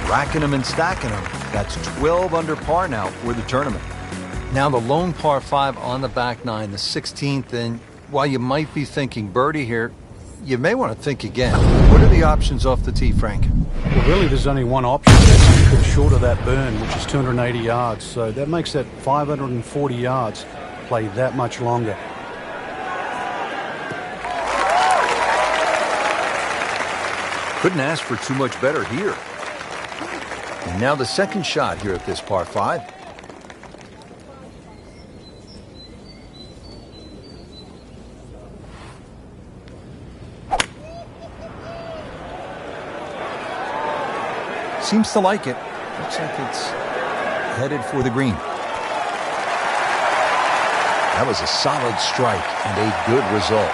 Racking them and stacking them. That's 12 under par now for the tournament. Now the lone par 5 on the back nine, the 16th, and while you might be thinking birdie here, you may want to think again. What are the options off the tee, Frank? Well, really, there's only one option. That's a bit short of that burn, which is 280 yards. So that makes that 540 yards play that much longer. Couldn't ask for too much better here. And now the second shot here at this par 5. Seems to like it. Looks like it's headed for the green. That was a solid strike and a good result.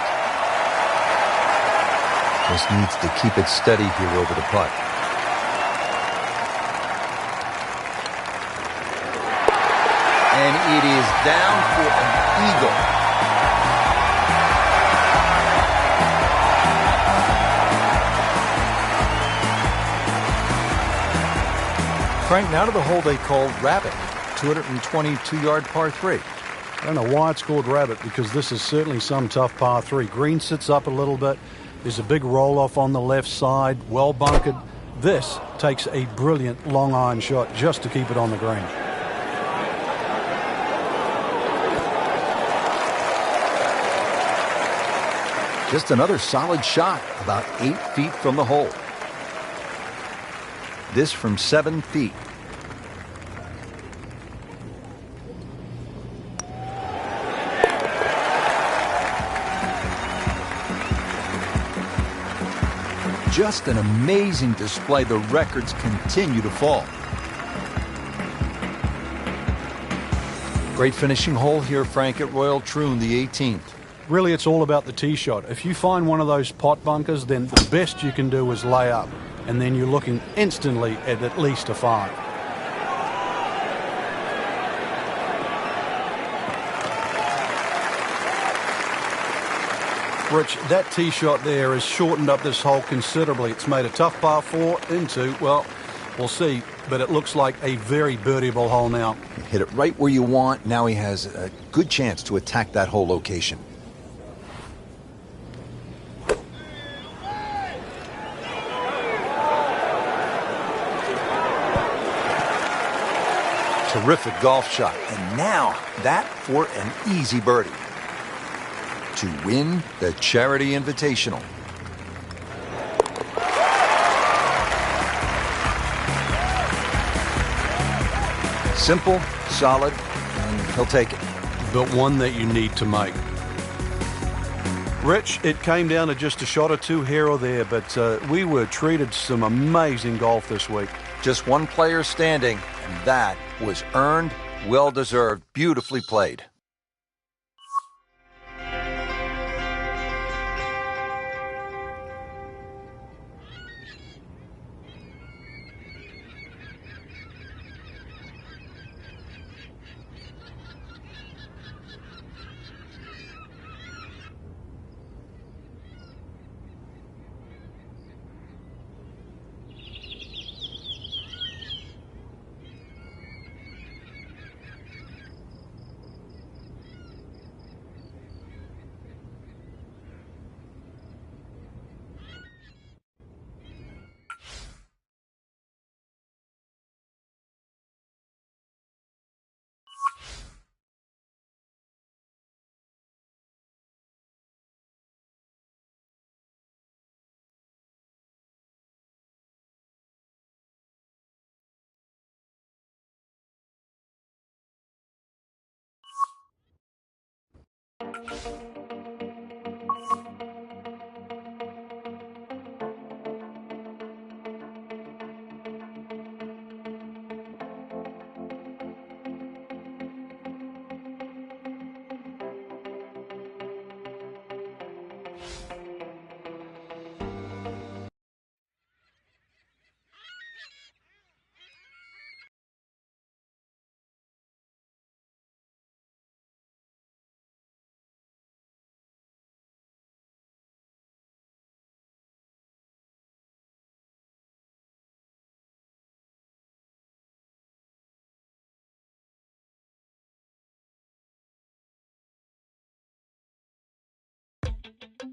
Just needs to keep it steady here over the putt. And it is down for an eagle. Frank, now to the hole they called Rabbit, 222-yard par 3. I don't know why it's called Rabbit, because this is certainly some tough par 3. Green sits up a little bit. There's a big roll-off on the left side, well bunkered. This takes a brilliant long iron shot just to keep it on the green. Just another solid shot, about 8 feet from the hole. This from 7 feet. Just an amazing display. The records continue to fall. Great finishing hole here, Frank, at Royal Troon, the 18th. Really, it's all about the tee shot. If you find one of those pot bunkers, then the best you can do is lay up, and then you're looking instantly at least a 5. Rich, that tee shot there has shortened up this hole considerably. It's made a tough par 4 into, well, we'll see, but it looks like a very birdieable hole now. Hit it right where you want. Now he has a good chance to attack that whole location. Terrific golf shot. And now that for an easy birdie to win the Charity Invitational. Simple, solid, and he'll take it. But one that you need to make. Rich, it came down to just a shot or two here or there, but we were treated some amazing golf this week. Just one player standing, and that was earned, well-deserved, beautifully played. EA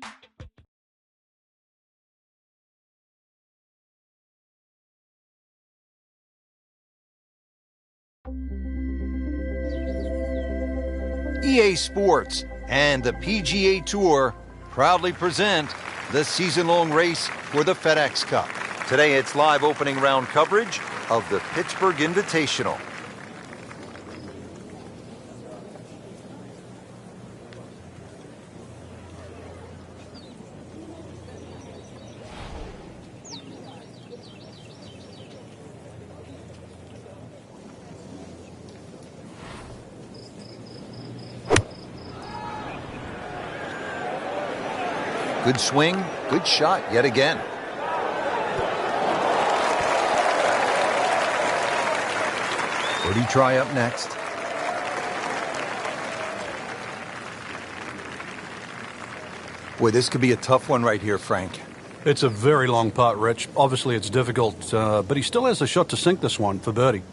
Sports and the PGA Tour proudly present the season-long race for the FedEx Cup. Today it's live opening round coverage of the Pittsburgh Invitational. Good swing, good shot yet again. Birdie try up next. Boy, this could be a tough one right here, Frank. It's a very long putt, Rich. Obviously, it's difficult, but he still has a shot to sink this one for birdie.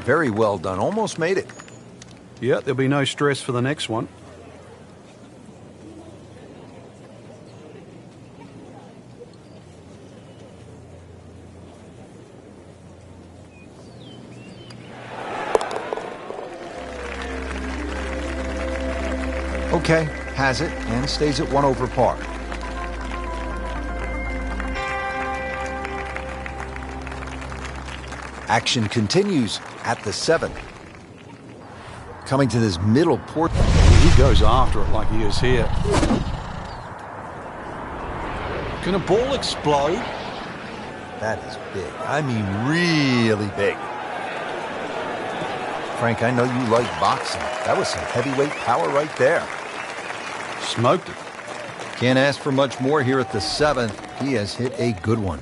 Very well done. Almost made it. Yeah, there'll be no stress for the next one. Okay, has it and stays at 1 over par. Action continues at the 7th. Coming to this middle port. He goes after it like he is here. Can a ball explode? That is big. I mean, really big. Frank, I know you like boxing. That was some heavyweight power right there. Smoked it. Can't ask for much more here at the 7th. He has hit a good one.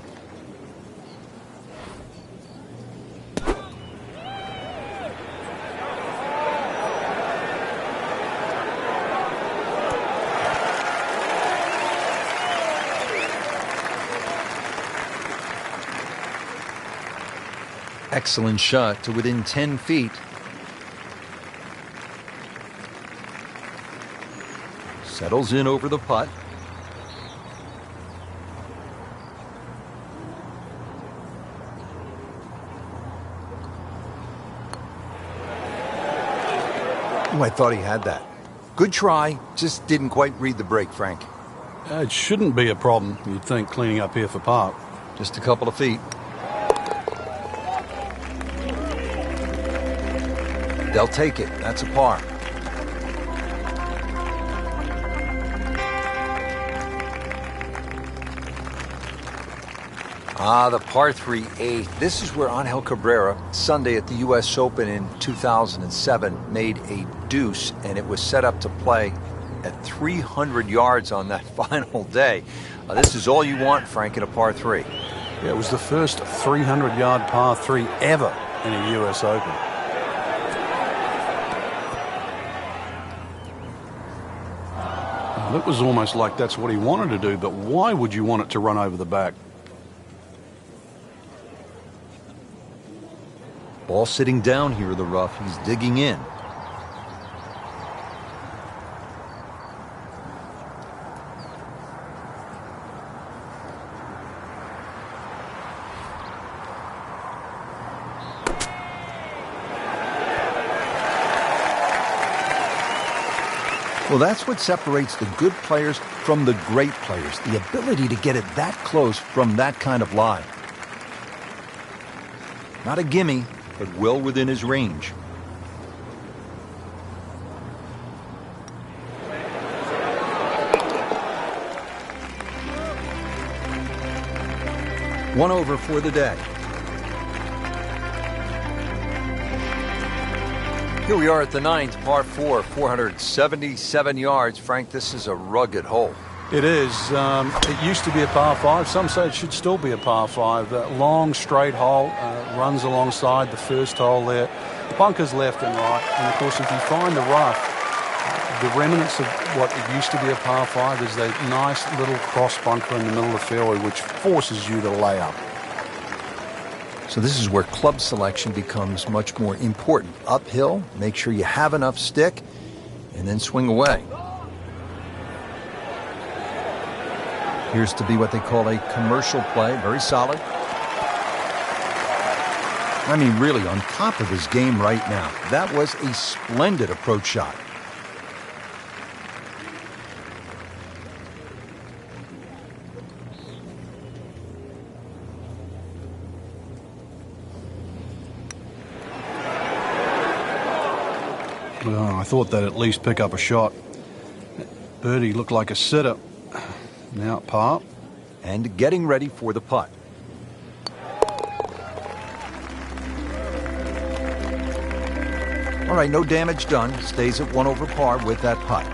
Excellent shot to within 10 feet. Settles in over the putt. Oh, I thought he had that. Good try, just didn't quite read the break, Frank. It shouldn't be a problem, you'd think, cleaning up here for par. Just a couple of feet. They'll take it. That's a par. The par 3 8th. This is where Angel Cabrera, Sunday at the U.S. Open in 2007, made a deuce, and it was set up to play at 300 yards on that final day. This is all you want, Frank, in a par 3. Yeah, it was the first 300-yard par 3 ever in a U.S. Open. It was almost like that's what he wanted to do, but why would you want it to run over the back? Ball sitting down here in the rough. He's digging in. Well, that's what separates the good players from the great players, the ability to get it that close from that kind of lie. Not a gimme, but well within his range. One over for the day. Here we are at the 9th, par 4, 477 yards. Frank, this is a rugged hole. It is. It used to be a par 5. Some say it should still be a par 5. Long, straight hole, runs alongside the first hole there. Bunkers left and right. And, of course, if you find the rough, the remnants of what it used to be a par 5 is that nice little cross bunker in the middle of the fairway which forces you to lay up. So this is where club selection becomes much more important. Uphill, make sure you have enough stick, and then swing away. Appears to be what they call a commercial play. Very solid. I mean, really on top of his game right now. That was a splendid approach shot. Well, I thought they'd at least pick up a shot. Birdie looked like a sitter. Now at par. And getting ready for the putt. All right, no damage done. Stays at 1 over par with that putt.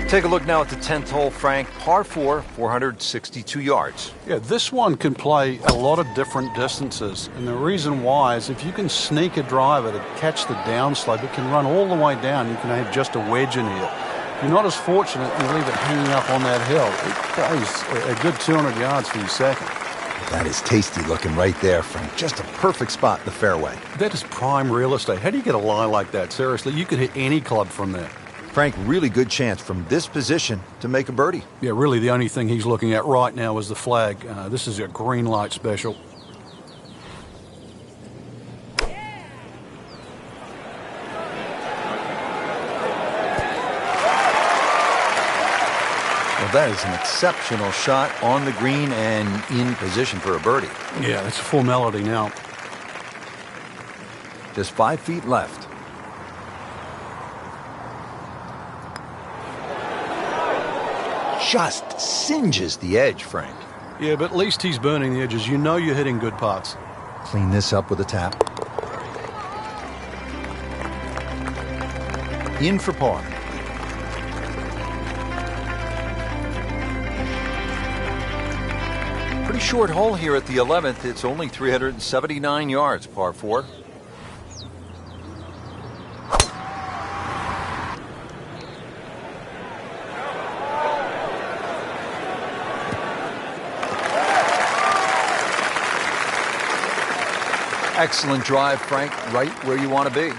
Take a look now at the 10th hole, Frank. Par 4, 462 yards. Yeah, this one can play a lot of different distances. And the reason why is if you can sneak a driver to catch the downslope, it can run all the way down. You can have just a wedge in here. If you're not as fortunate, you leave it hanging up on that hill. It goes a good 200 yards for your second. That is tasty looking right there, Frank. Just a perfect spot in the fairway. That is prime real estate. How do you get a lie like that? Seriously, you could hit any club from there. Frank, really good chance from this position to make a birdie. Yeah, really the only thing he's looking at right now is the flag. This is a green light special. Well, that is an exceptional shot on the green and in position for a birdie. Yeah, it's a formality now. Just 5 feet left. Just singes the edge, Frank. Yeah, but at least he's burning the edges. You know you're hitting good putts. Clean this up with a tap. In for par. Pretty short hole here at the 11th. It's only 379 yards, par 4. Excellent drive, Frank, right where you want to be.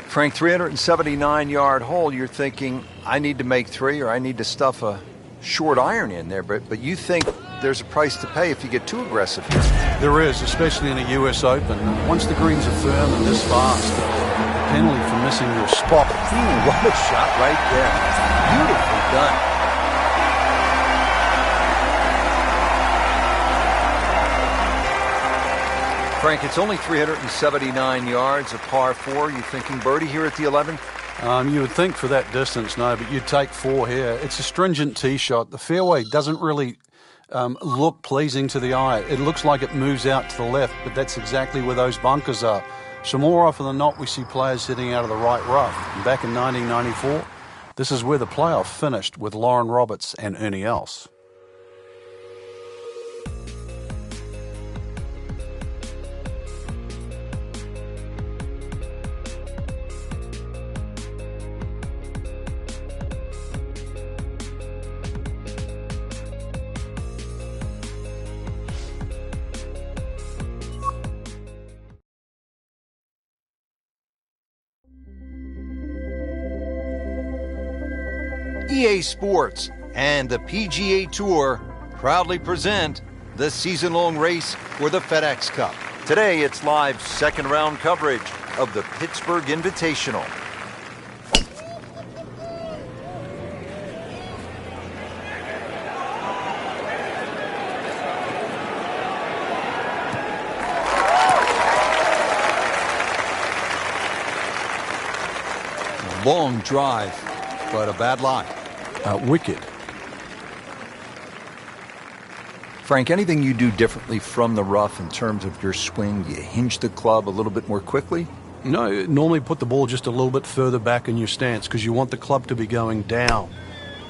Frank, 379-yard hole, you're thinking, I need to make 3 or I need to stuff a short iron in there, but you think there's a price to pay if you get too aggressive here. There is, especially in a U.S. Open. Once the greens are firm and this fast, the penalty for missing your spot. Ooh, what a shot right there. Beautifully done. Frank, it's only 379 yards, a par 4. You thinking birdie here at the 11th? You would think for that distance, no, but you'd take 4 here. It's a stringent tee shot. The fairway doesn't really look pleasing to the eye. It looks like it moves out to the left, but that's exactly where those bunkers are. So more often than not, we see players hitting out of the right rough. And back in 1994, this is where the playoff finished with Lauren Roberts and Ernie Els. EA Sports and the PGA Tour proudly present the season-long race for the FedEx Cup. Today, it's live second-round coverage of the Pittsburgh Invitational. Long drive, but a bad lie. Wicked. Frank, anything you do differently from the rough in terms of your swing? Do you hinge the club a little bit more quickly? No, normally put the ball just a little bit further back in your stance because you want the club to be going down.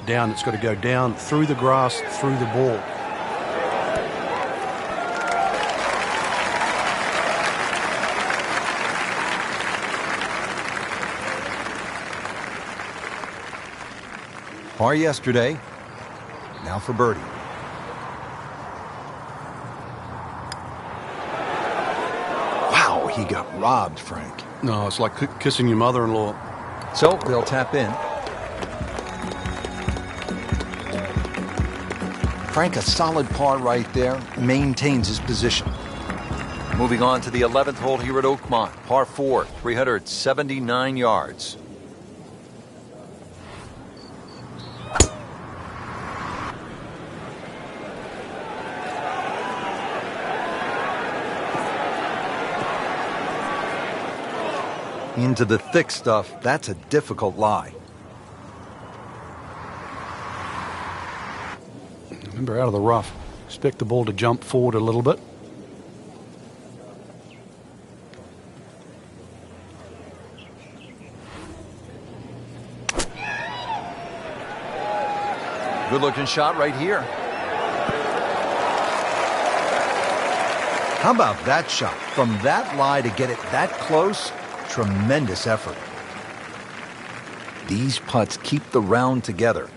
Down, it's got to go down through the grass, through the ball. Par yesterday. Now for birdie. Wow, he got robbed, Frank. No, it's like kissing your mother-in-law. So they'll tap in. Frank, a solid par right there, maintains his position. Moving on to the 11th hole here at Oakmont. Par 4, 379 yards. Into the thick stuff, that's a difficult lie. Remember, out of the rough. Expect the ball to jump forward a little bit. Good looking shot right here. How about that shot? From that lie to get it that close, tremendous effort. These putts keep the round together.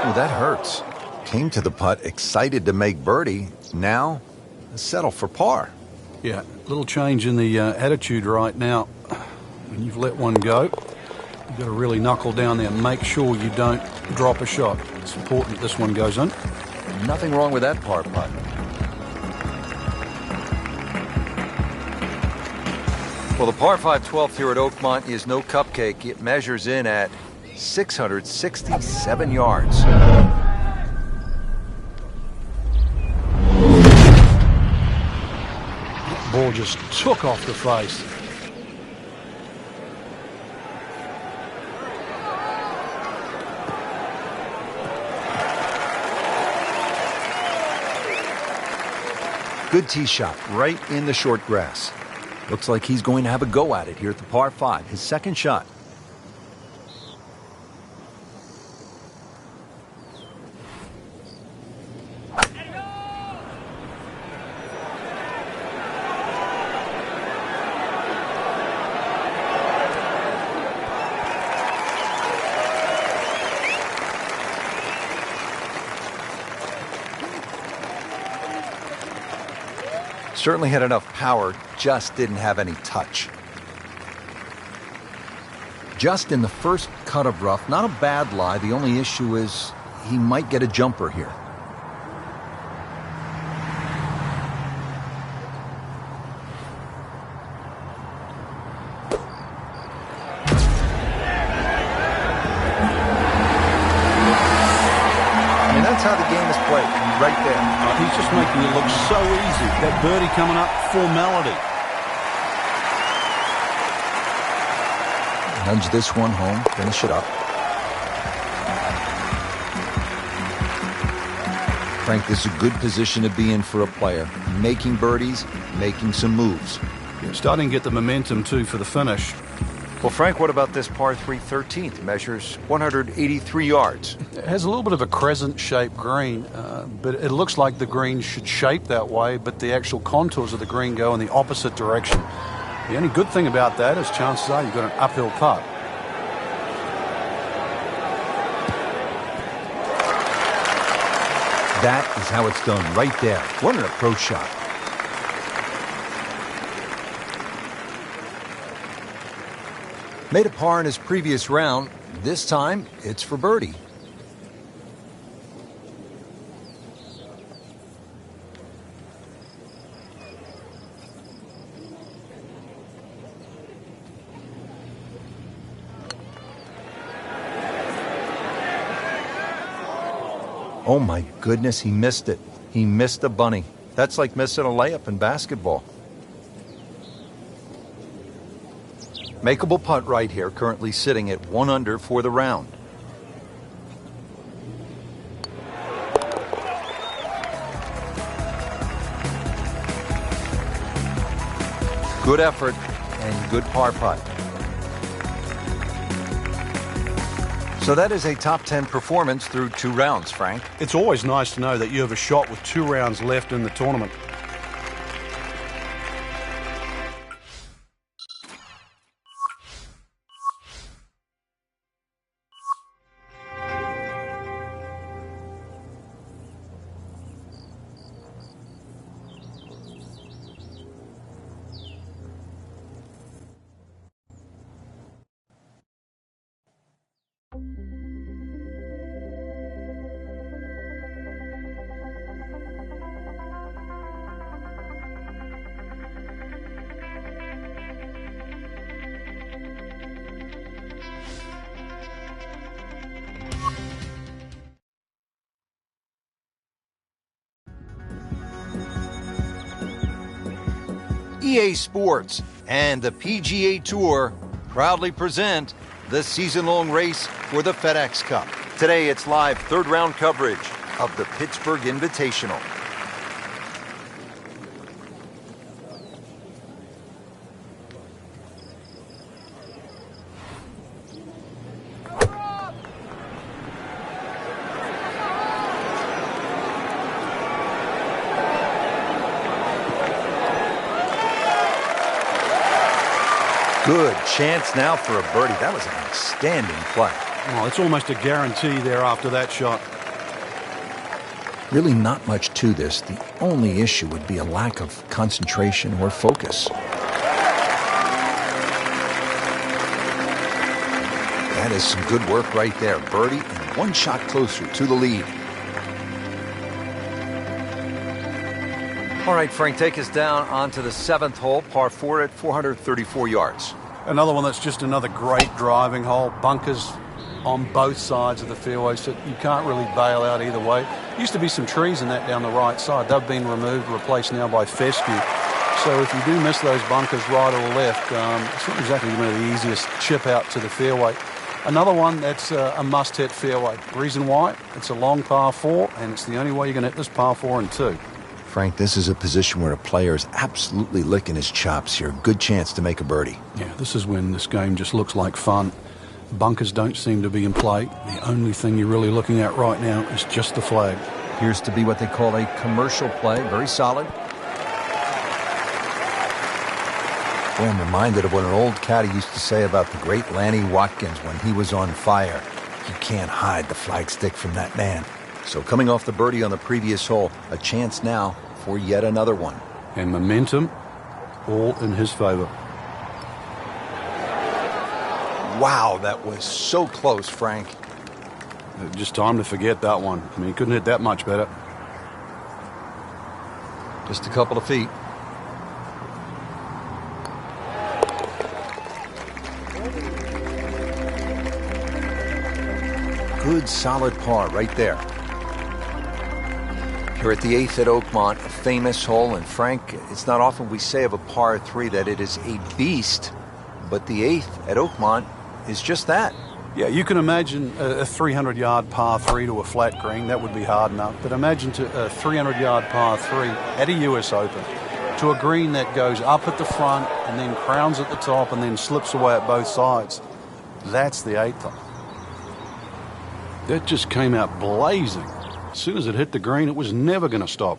Oh, that hurts. Came to the putt excited to make birdie. Now, settle for par. Yeah, little change in the attitude right now. When you've let one go, you've got to really knuckle down there and make sure you don't drop a shot. It's important this one goes in. Nothing wrong with that par putt. Well, the par 5 12th here at Oakmont is no cupcake. It measures in at 667 yards. Ball just took off the face. Good tee shot right in the short grass. Looks like he's going to have a go at it here at the par 5, his second shot. Certainly had enough power, just didn't have any touch. Just in the first cut of rough, not a bad lie. The only issue is he might get a jumper here. And that's how the game is played, right there. He's just making it look so easy. That birdie coming up, formality. Nudge this one home, finish it up. Frank, this is a good position to be in for a player. Making birdies, making some moves. You're starting to get the momentum, too, for the finish. Well, Frank, what about this par 3 13th? Measures 183 yards. It has a little bit of a crescent-shaped green, but it looks like the green should shape that way, but the actual contours of the green go in the opposite direction. The only good thing about that is chances are you've got an uphill putt. That is how it's done, right there. What an approach shot. Made a par in his previous round. This time, it's for birdie. Oh my goodness, he missed it. He missed a bunny. That's like missing a layup in basketball. Makeable putt right here, currently sitting at 1 under for the round. Good effort and good par putt. So that is a top 10 performance through 2 rounds, Frank. It's always nice to know that you have a shot with 2 rounds left in the tournament. EA Sports and the PGA Tour proudly present the season-long race for the FedEx Cup. Today, it's live third-round coverage of the Pittsburgh Invitational. Good chance now for a birdie. That was an outstanding play. Oh, it's almost a guarantee there after that shot. Really not much to this. The only issue would be a lack of concentration or focus. That is some good work right there. Birdie and one shot closer to the lead. All right, Frank, take us down onto the 7th hole, par 4 at 434 yards. Another one that's just another great driving hole. Bunkers on both sides of the fairway, so you can't really bail out either way. Used to be some trees in that down the right side. They've been removed, replaced now by fescue. So if you do miss those bunkers right or left, it's not exactly going to be the easiest chip out to the fairway. Another one that's a must-hit fairway. Reason why? It's a long par 4, and it's the only way you're going to hit this par 4 and 2. Frank, this is a position where a player is absolutely licking his chops here. Good chance to make a birdie. Yeah, this is when this game just looks like fun. Bunkers don't seem to be in play. The only thing you're really looking at right now is just the flag. Appears to be what they call a commercial play. Very solid. Boy, I'm reminded of what an old caddy used to say about the great Lanny Watkins when he was on fire. You can't hide the flagstick from that man. So coming off the birdie on the previous hole, a chance now for yet another one. And momentum all in his favor. Wow, that was so close, Frank. Just time to forget that one. I mean, he couldn't hit that much better. Just a couple of feet. Good solid par right there. Here at the 8th at Oakmont, a famous hole, and Frank, it's not often we say of a par 3 that it is a beast, but the 8th at Oakmont is just that. Yeah, you can imagine a 300-yard par 3 to a flat green. That would be hard enough. But imagine a 300-yard par 3 at a US Open to a green that goes up at the front and then crowns at the top and then slips away at both sides. That's the 8th. That just came out blazing. As soon as it hit the green, it was never going to stop.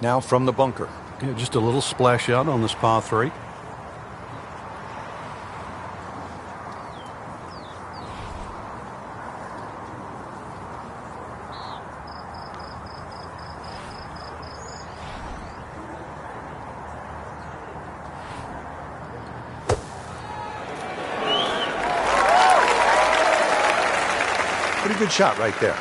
Now from the bunker. Yeah, just a little splash out on this par 3. Pretty good shot right there.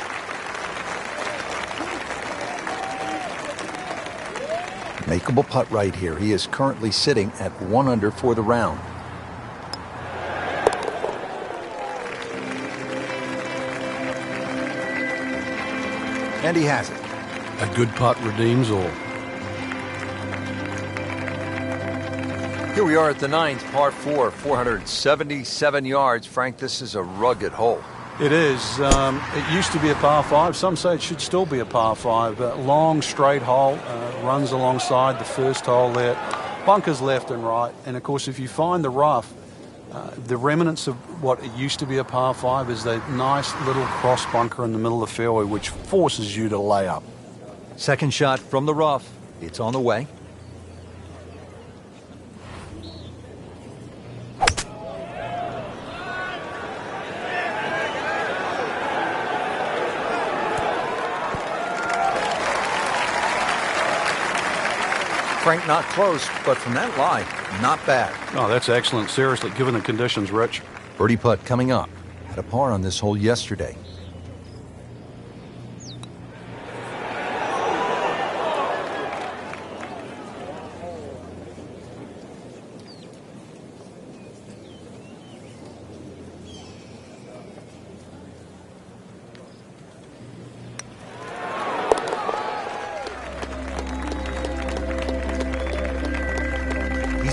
Makeable putt right here. He is currently sitting at 1 under for the round. And he has it. A good putt redeems all. Here we are at the 9th, par 4, 477 yards. Frank, this is a rugged hole. It is. It used to be a par 5. Some say it should still be a par 5. Long, straight hole, runs alongside the first hole there. Bunkers left and right. And, of course, if you find the rough, the remnants of what it used to be a par 5 is that nice little cross bunker in the middle of the fairway, which forces you to lay up. Second shot from the rough. It's on the way. Frank, not close, but from that lie, not bad. Oh, that's excellent. Seriously, given the conditions, Rich. Birdie putt coming up. Had a par on this hole yesterday.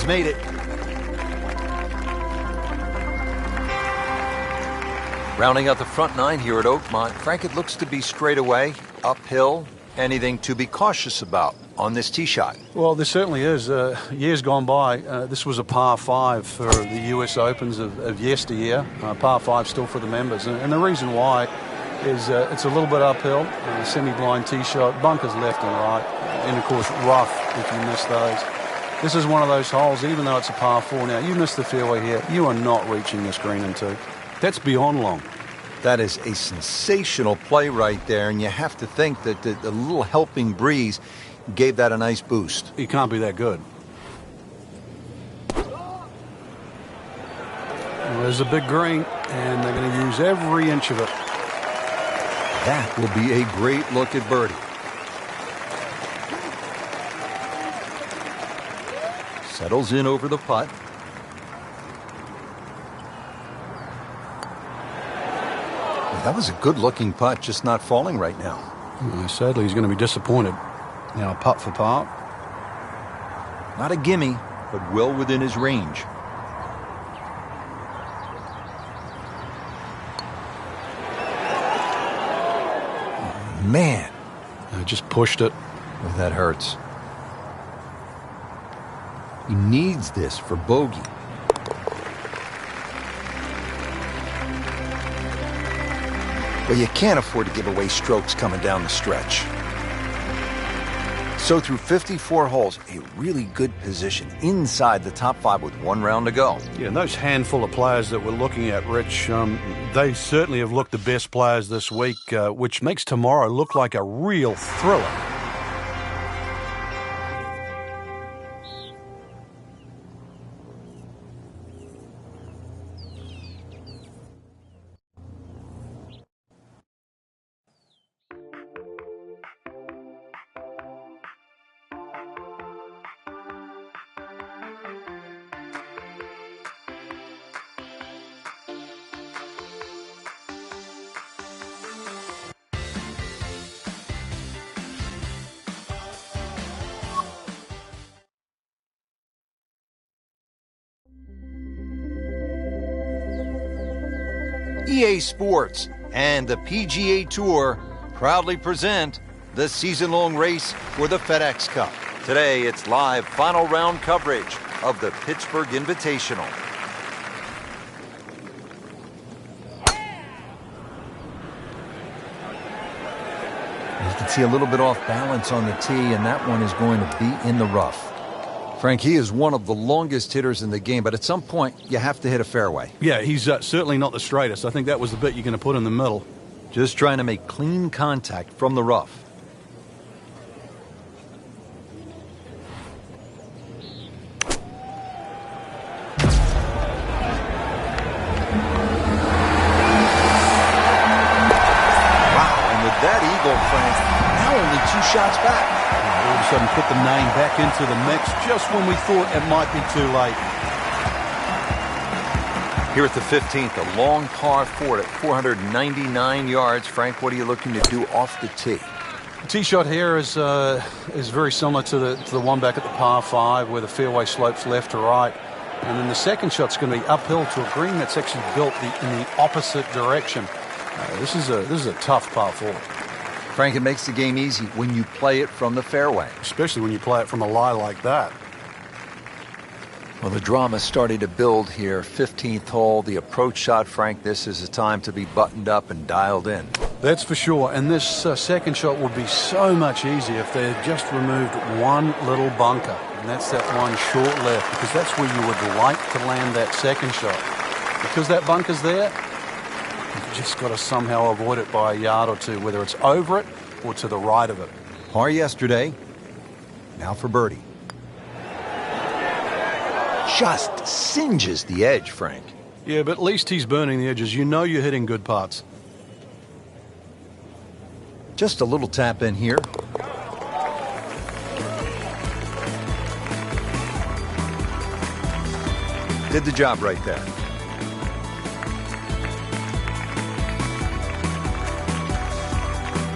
He's made it. Rounding out the front nine here at Oakmont, Frank, it looks to be straight away, uphill. Anything to be cautious about on this tee shot? Well, there certainly is. Years gone by, this was a par 5 for the US Opens of yesteryear. Par 5 still for the members. And the reason why is it's a little bit uphill, semi-blind tee shot, bunkers left and right, and of course rough if you miss those. This is one of those holes, even though it's a par 4 now, you miss the fairway here, you are not reaching this green in 2. That's beyond long. That is a sensational play right there, and you have to think that the little helping breeze gave that a nice boost. He can't be that good. Well, there's a big green, and they're going to use every inch of it. That will be a great look at birdie. Settles in over the putt. That was a good-looking putt, just not falling right now. Sadly, he's going to be disappointed. Now, a putt for par. Not a gimme, but well within his range. Man. I just pushed it. Oh, that hurts. He needs this for bogey. Well, you can't afford to give away strokes coming down the stretch. So through 54 holes, a really good position inside the top 5 with 1 round to go. Yeah, and those handful of players that we're looking at, Rich, they certainly have looked the best players this week, which makes tomorrow look like a real thriller. EA Sports and the PGA Tour proudly present the season-long race for the FedEx Cup. Today, it's live final round coverage of the Pittsburgh Invitational. You can see a little bit off balance on the tee, and that one is going to be in the rough. Frank, he is one of the longest hitters in the game, but at some point, you have to hit a fairway. Yeah, he's certainly not the straightest. I think that was the bit you're going to put in the middle. Just trying to make clean contact from the rough. Wow, and with that eagle, Frank, now only 2 shots back. All of a sudden put the name back into the mix just when we thought it might be too late. Here at the 15th, a long par 4 at 499 yards. Frank, what are you looking to do off the tee? The tee shot here is very similar to the one back at the par 5 where the fairway slopes left to right. And then the second shot's going to be uphill to a green that's actually built in the opposite direction. This is a tough par 4. Frank, it makes the game easy when you play it from the fairway. Especially when you play it from a lie like that. Well, the drama's starting to build here. 15th hole, the approach shot, Frank. This is a time to be buttoned up and dialed in. That's for sure. And this second shot would be so much easier if they had just removed one little bunker. And that's that one short left, because that's where you would like to land that second shot. Because that bunker's there, you've just got to somehow avoid it by a yard or two, whether it's over it or to the right of it. Par yesterday, now for birdie. Just singes the edge, Frank. Yeah, but at least he's burning the edges. You know you're hitting good putts. Just a little tap in here. Did the job right there.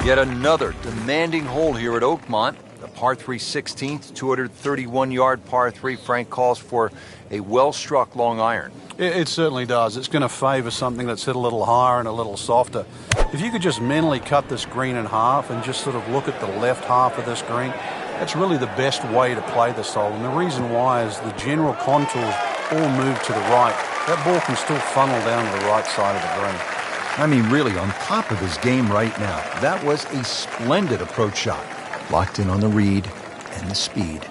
Yet another demanding hole here at Oakmont. The Par 3 16th, 231-yard par 3. Frank calls for a well-struck long iron. It certainly does. It's going to favor something that's hit a little higher and a little softer. If you could just mentally cut this green in half and just sort of look at the left half of this green, that's really the best way to play this hole. And the reason why is the general contours all move to the right. That ball can still funnel down to the right side of the green. I mean, really, on top of his game right now, that was a splendid approach shot. Locked in on the read and the speed.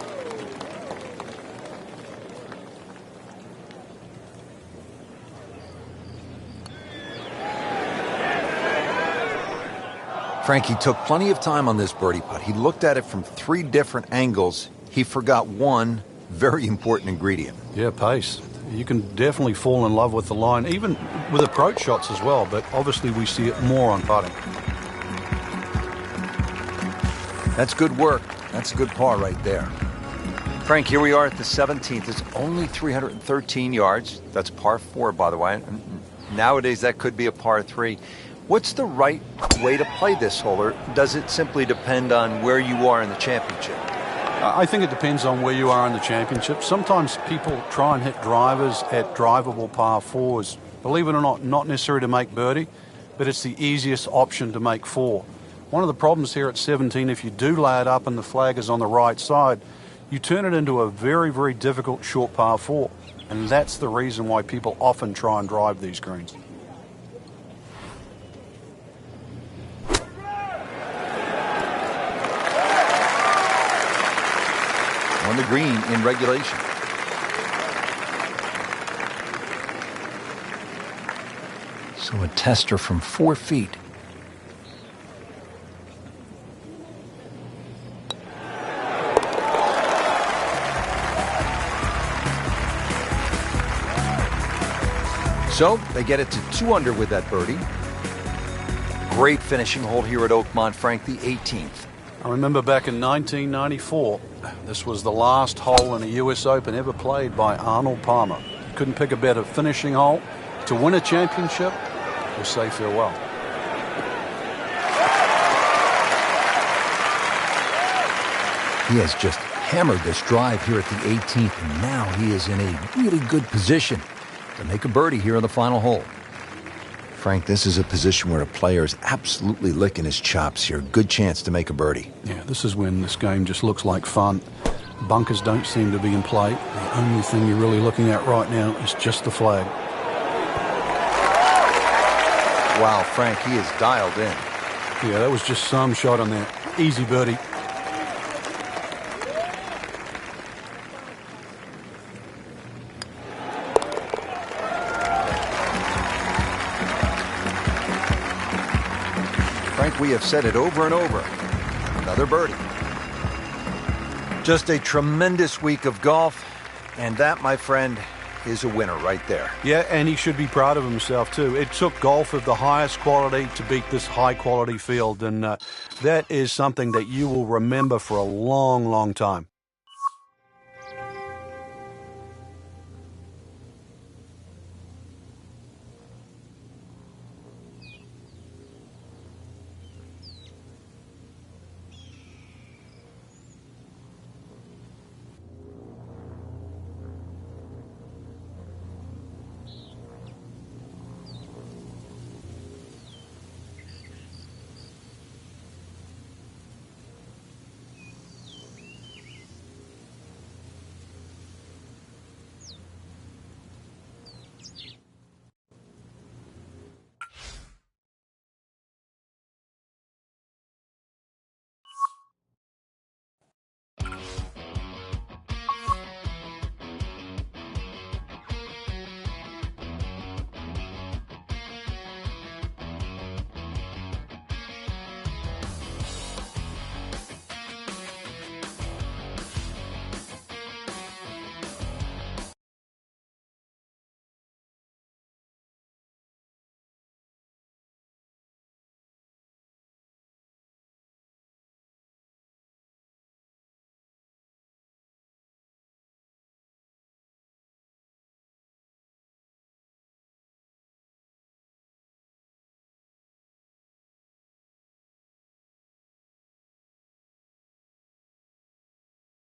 Frankie took plenty of time on this birdie putt. He looked at it from 3 different angles. He forgot one very important ingredient. Yeah, pace. You can definitely fall in love with the line, even with approach shots as well, but obviously we see it more on putting. That's good work. That's a good par right there. Frank, here we are at the 17th. It's only 313 yards. That's par 4, by the way. Nowadays, that could be a par 3. What's the right way to play this hole, or does it simply depend on where you are in the championship? I think it depends on where you are in the championship. Sometimes people try and hit drivers at drivable par 4s. Believe it or not necessary to make birdie, but it's the easiest option to make 4. One of the problems here at 17, if you do lay it up and the flag is on the right side, you turn it into a very, very difficult short par 4. And that's the reason why people often try and drive these greens. On the green in regulation. So a tester from 4 feet. So they get it to 2 under with that birdie. Great finishing hole here at Oakmont, Frank, the 18th. I remember back in 1994, this was the last hole in a US Open ever played by Arnold Palmer. Couldn't pick a better finishing hole to win a championship or say farewell. He has just hammered this drive here at the 18th, and now he is in a really good position to make a birdie here on the final hole. Frank, this is a position where a player is absolutely licking his chops here. Good chance to make a birdie. Yeah, this is when this game just looks like fun. Bunkers don't seem to be in play. The only thing you're really looking at right now is just the flag. Wow, Frank, he is dialed in. Yeah, that was just some shot on there. Easy birdie. Frank, we have said it over and over. Another birdie. Just a tremendous week of golf, and that, my friend, is a winner right there. Yeah, and he should be proud of himself, too. It took golf of the highest quality to beat this high-quality field, and that is something that you will remember for a long, long time.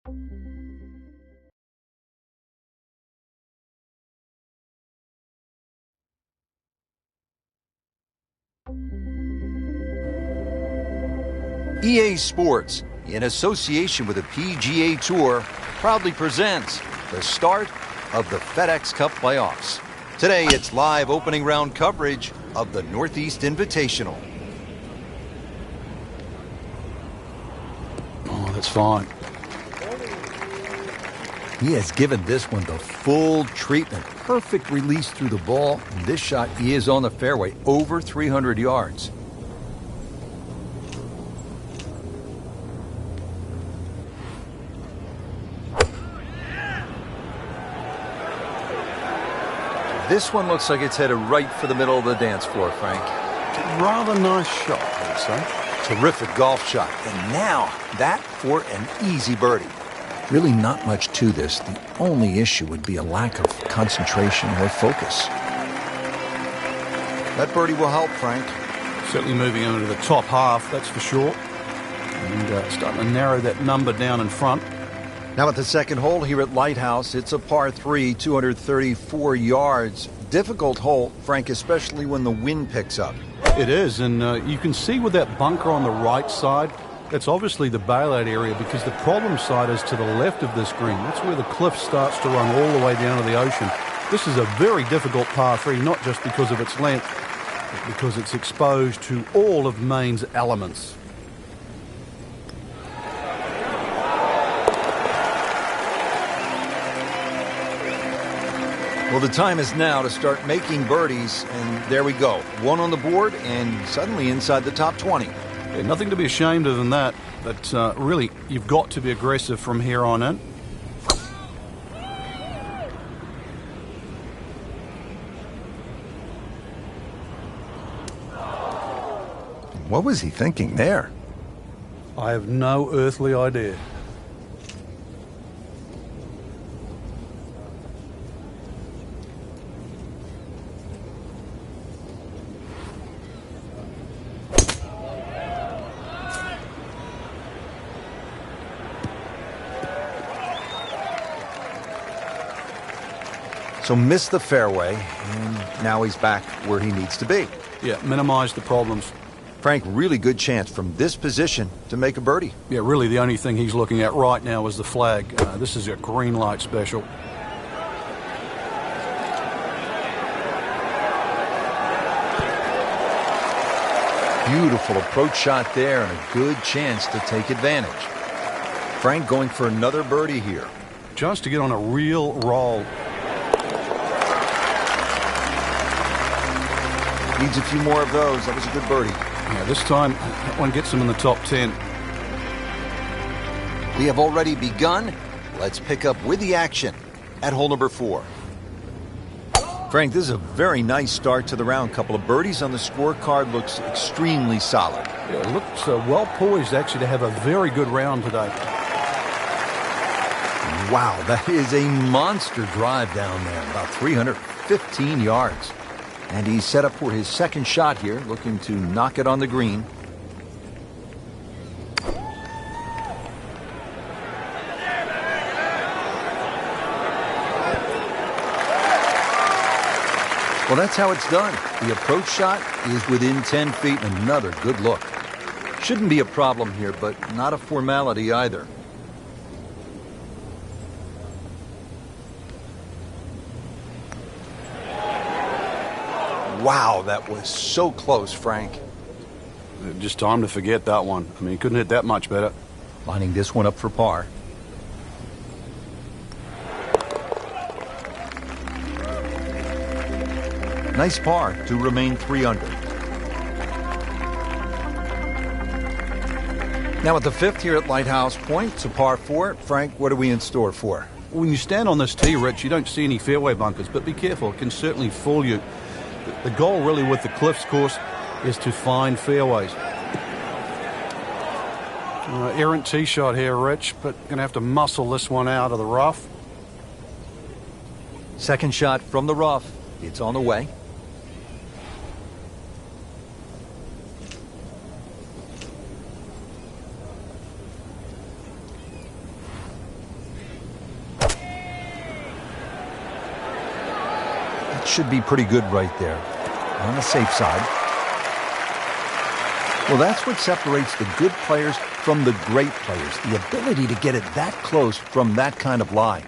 EA Sports, in association with the PGA Tour, proudly presents the start of the FedEx Cup playoffs. Today, it's live opening round coverage of the Northeast Invitational. Oh, that's fine. He has given this one the full treatment. Perfect release through the ball. And this shot, he is on the fairway, over 300 yards. This one looks like it's headed right for the middle of the dance floor, Frank. Rather nice shot, I'd say. Terrific golf shot. And now, that for an easy birdie. Really not much to this. The only issue would be a lack of concentration or focus. That birdie will help, Frank. Certainly moving into the top half, that's for sure. And starting to narrow that number down in front. Now at the second hole here at Lighthouse, it's a par 3, 234 yards. Difficult hole, Frank, especially when the wind picks up. It is, and you can see with that bunker on the right side, that's obviously the bailout area because the problem side is to the left of this green. That's where the cliff starts to run all the way down to the ocean. This is a very difficult par 3, not just because of its length, but because it's exposed to all of Maine's elements. Well, the time is now to start making birdies, and there we go. One on the board, and suddenly inside the top 20. Yeah, nothing to be ashamed of in that, but really, you've got to be aggressive from here on in. What was he thinking there? I have no earthly idea. So missed the fairway, and now he's back where he needs to be. Yeah, minimize the problems. Frank, really good chance from this position to make a birdie. Yeah, really the only thing he's looking at right now is the flag. This is a green light special. Beautiful approach shot there and a good chance to take advantage. Frank going for another birdie here. Just to get on a real roll. Needs a few more of those. That was a good birdie. Yeah, this time, that one gets him in the top 10. We have already begun. Let's pick up with the action at hole number 4. Frank, this is a very nice start to the round. Couple of birdies on the scorecard. Looks extremely solid. Yeah, it looks well poised, actually, to have a very good round today. Wow, that is a monster drive down there. About 315 yards. And he's set up for his second shot here, looking to knock it on the green. Well, that's how it's done. The approach shot is within 10 feet, and another good look. Shouldn't be a problem here, but not a formality either. Wow, that was so close, Frank. Just time to forget that one. I mean, he couldn't hit that much better. Lining this one up for par. Nice par to remain 3 under. Now at the 5th here at Lighthouse Point, it's a par 4. Frank, what are we in store for? When you stand on this tee, Rich, you don't see any fairway bunkers, but be careful. It can certainly fool you. The goal really with the Cliffs course is to find fairways. Errant tee shot here, Rich, but going to have to muscle this one out of the rough. Second shot from the rough. It's on the way. That should be pretty good right there. On the safe side. Well, that's what separates the good players from the great players. The ability to get it that close from that kind of lie.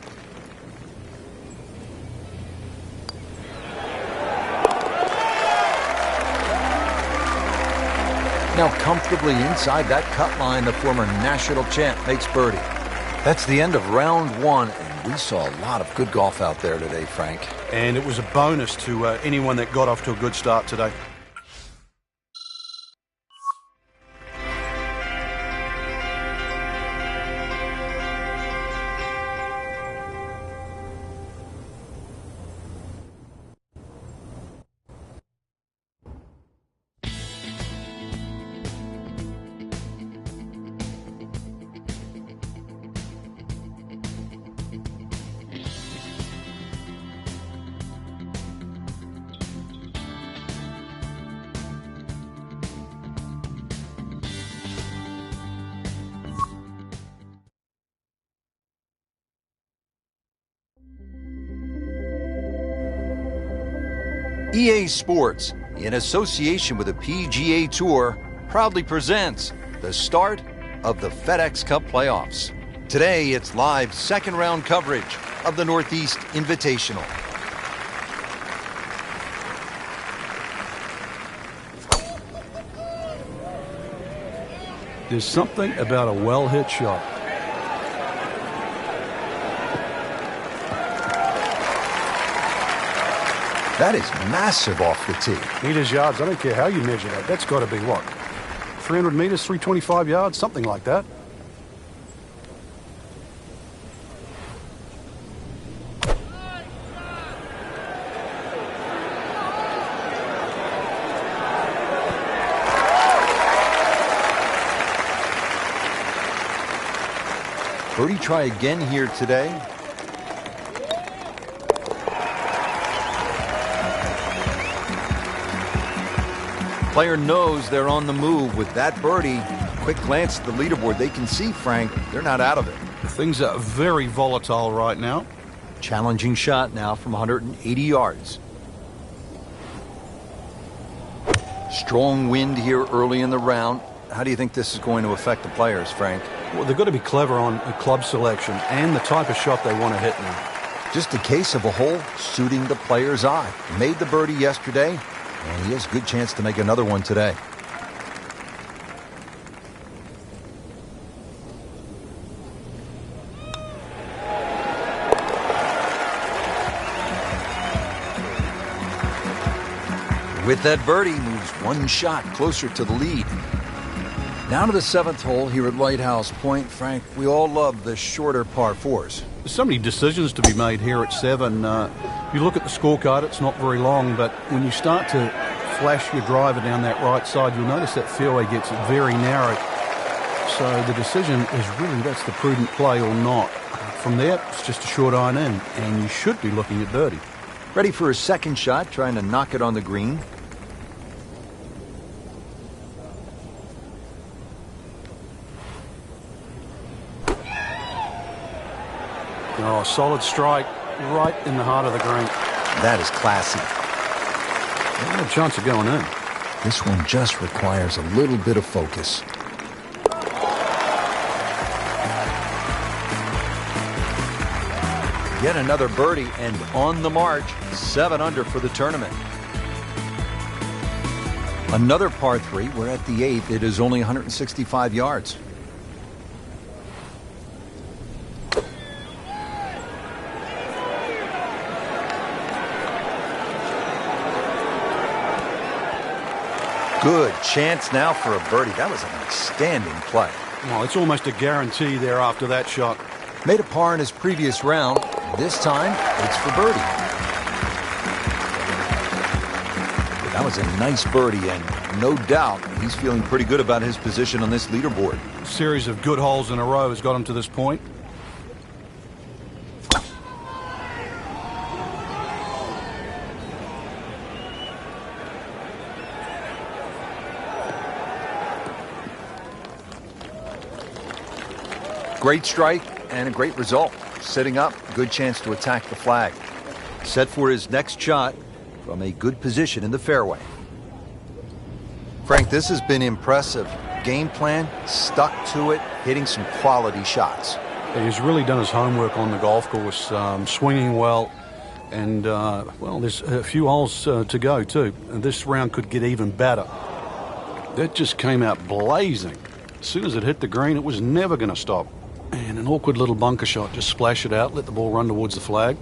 Now comfortably inside that cut line, the former national champ makes birdie. That's the end of round one, and we saw a lot of good golf out there today, Frank. And it was a bonus to anyone that got off to a good start today. EA Sports, in association with the PGA Tour, proudly presents the start of the FedEx Cup playoffs. Today, it's live second-round coverage of the Northeast Invitational. There's something about a well-hit shot. That is massive off the tee. Meters, yards, I don't care how you measure that. That's got to be what? 300 meters, 325 yards, something like that. Birdie try again here today. Player knows they're on the move with that birdie. Quick glance at the leaderboard. They can see, Frank, they're not out of it. Things are very volatile right now. Challenging shot now from 180 yards. Strong wind here early in the round. How do you think this is going to affect the players, Frank? Well, they've got to be clever on a club selection and the type of shot they want to hit now. Just a case of a hole suiting the player's eye. Made the birdie yesterday, and he has a good chance to make another one today. With that birdie, moves one shot closer to the lead. Now to the seventh hole here at Lighthouse Point. Frank, we all love the shorter par fours. There's so many decisions to be made here at 7. You look at the scorecard, it's not very long, but when you start to flash your driver down that right side, you'll notice that fairway gets very narrow. So the decision is really that's the prudent play or not. From there, it's just a short iron in, and you should be looking at birdie. Ready for his second shot, trying to knock it on the green. Oh, solid strike right in the heart of the green. That is classy. Not a chance of going in. This one just requires a little bit of focus. Yet another birdie and on the march, 7 under for the tournament. Another par 3. We're at the 8th. It is only 165 yards. Good chance now for a birdie. That was an outstanding play. Well, it's almost a guarantee there after that shot. Made a par in his previous round. This time, it's for birdie. But that was a nice birdie, and no doubt he's feeling pretty good about his position on this leaderboard. A series of good holes in a row has got him to this point. Great strike and a great result. Sitting up, good chance to attack the flag. Set for his next shot from a good position in the fairway. Frank, this has been impressive. Game plan, stuck to it, hitting some quality shots. He's really done his homework on the golf course, swinging well. And, well, there's a few holes to go, too. And this round could get even better. That just came out blazing. As soon as it hit the green, it was never going to stop. And an awkward little bunker shot. Just splash it out, let the ball run towards the flag.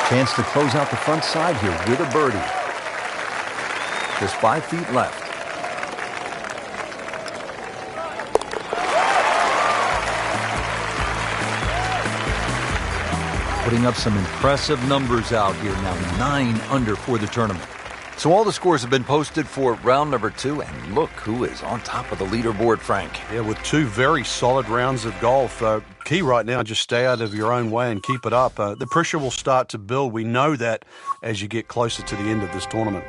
Chance to close out the front side here with a birdie. Just 5 feet left. Putting up some impressive numbers out here now. 9 under for the tournament. So all the scores have been posted for round number 2, and look who is on top of the leaderboard, Frank. Yeah, with 2 very solid rounds of golf. Key right now, just stay out of your own way and keep it up. The pressure will start to build. We know that as you get closer to the end of this tournament.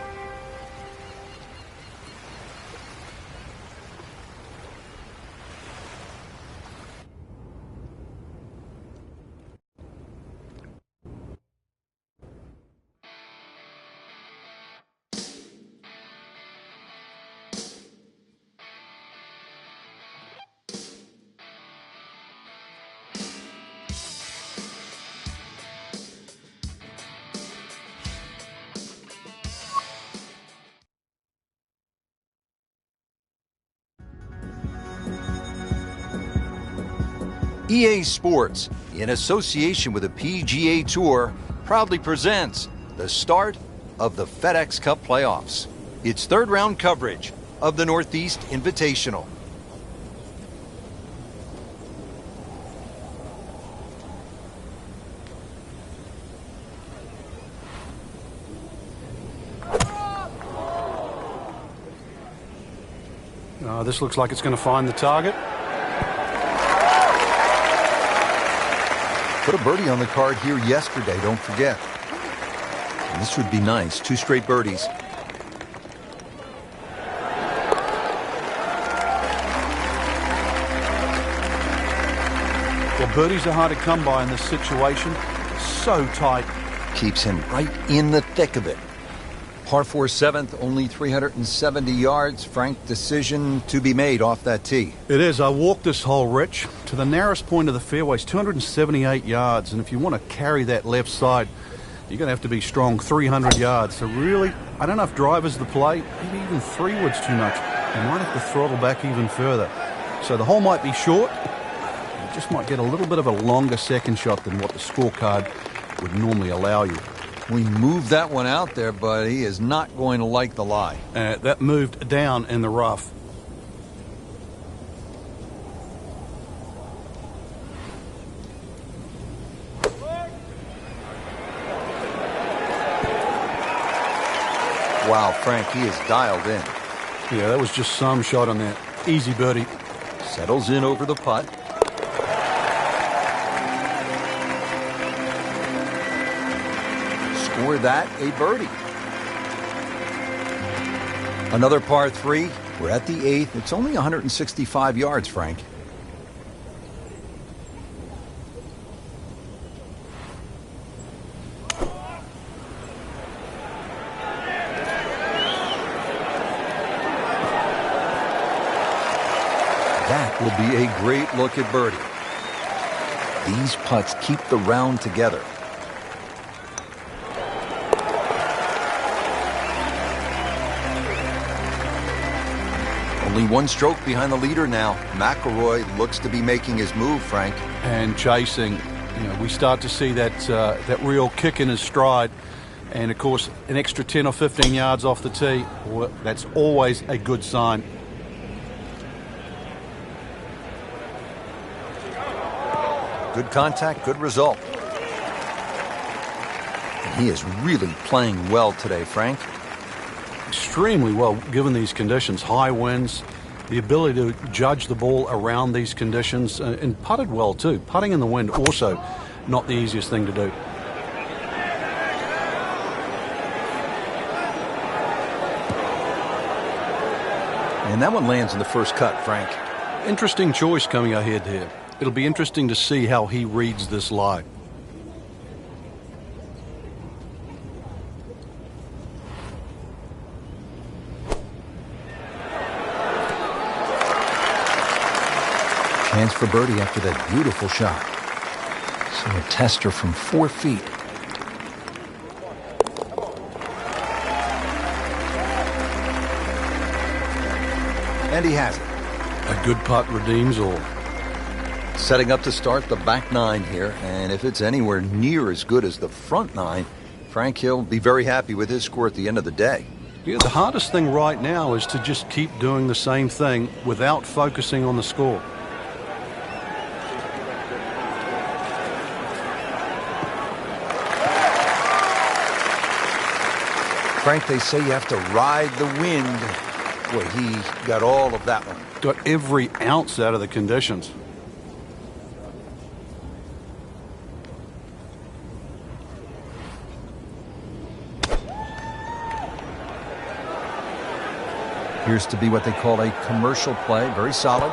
EA Sports, in association with the PGA Tour, proudly presents the start of the FedEx Cup playoffs. It's third round coverage of the Northeast Invitational. This looks like it's going to find the target. Put a birdie on the card here yesterday, don't forget. And this would be nice. 2 straight birdies. Well, birdies are hard to come by in this situation. So tight. Keeps him right in the thick of it. Par 4 7th, only 370 yards. Frank, decision to be made off that tee. It is. I walked this hole, Rich, to the narrowest point of the fairway. It's 278 yards. And if you want to carry that left side, you're going to have to be strong 300 yards. So really, I don't know if driver's the play. Maybe even 3 wood's too much. You might have to throttle back even further. So the hole might be short. You just might get a little bit of a longer second shot than what the scorecard would normally allow you. We moved that one out there, but he is not going to like the lie. That moved down in the rough. Wow, Frank, he is dialed in. Yeah, that was just some shot on that. Easy birdie. Settles in over the putt. Score that a birdie. Another par 3. We're at the 8th. It's only 165 yards, Frank. That will be a great look at birdie. These putts keep the round together. Only 1 stroke behind the leader now. McIlroy looks to be making his move, Frank. And chasing. You know, we start to see that that real kick in his stride. And, of course, an extra 10 or 15 yards off the tee. Well, that's always a good sign. Good contact, good result. And he is really playing well today, Frank. Extremely well given these conditions. High winds, the ability to judge the ball around these conditions, and putted well too. Putting in the wind also not the easiest thing to do. And that one lands in the first cut, Frank. Interesting choice coming ahead here. It'll be interesting to see how he reads this lie. Chance for birdie after that beautiful shot. So a tester from 4 feet. And he has it. A good putt redeems all. Setting up to start the back 9 here, and if it's anywhere near as good as the front 9, Frank Hill will be very happy with his score at the end of the day. Yeah, the hardest thing right now is to just keep doing the same thing without focusing on the score. Frank, they say you have to ride the wind. Boy, he got all of that one. Got every ounce out of the conditions. Appears to be what they call a commercial play. Very solid.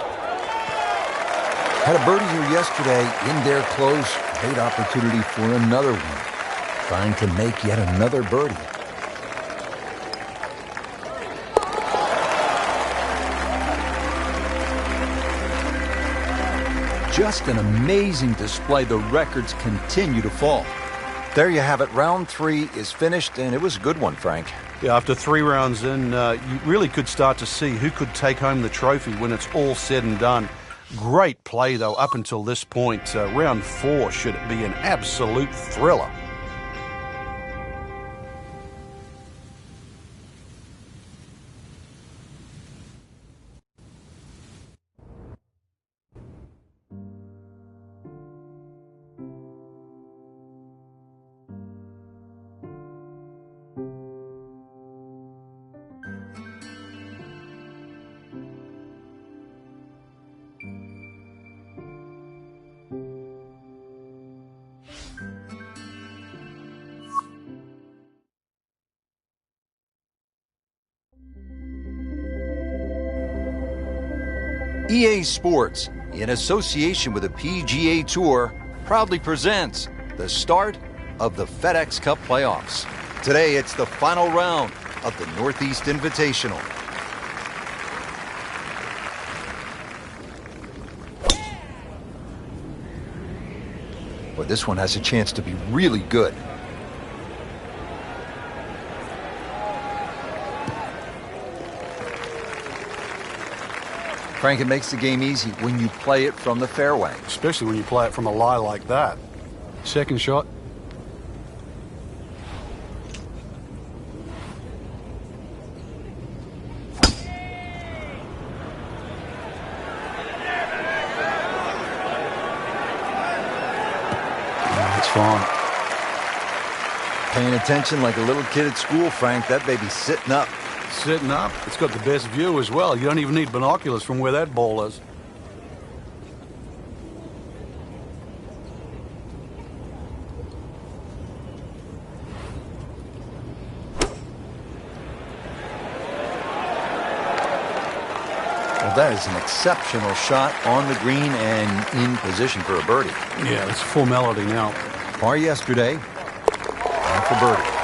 Had a birdie here yesterday in their close. Great opportunity for another one. Trying to make yet another birdie. Just an amazing display. The records continue to fall. There you have it. Round 3 is finished, and it was a good one, Frank. Yeah, after 3 rounds in, you really could start to see who could take home the trophy when it's all said and done. Great play, though, up until this point. Round 4 should be an absolute thriller. EA Sports, in association with the PGA Tour, proudly presents the start of the FedEx Cup playoffs. Today, it's the final round of the Northeast Invitational. Well, this one has a chance to be really good. Frank, it makes the game easy when you play it from the fairway. Especially when you play it from a lie like that. Second shot. It's fine. Paying attention like a little kid at school, Frank. That baby's sitting up. Sitting up. It's got the best view as well. You don't even need binoculars from where that ball is. Well, that is an exceptional shot on the green and in position for a birdie. Yeah, it's a formality now. Par yesterday, and for birdie.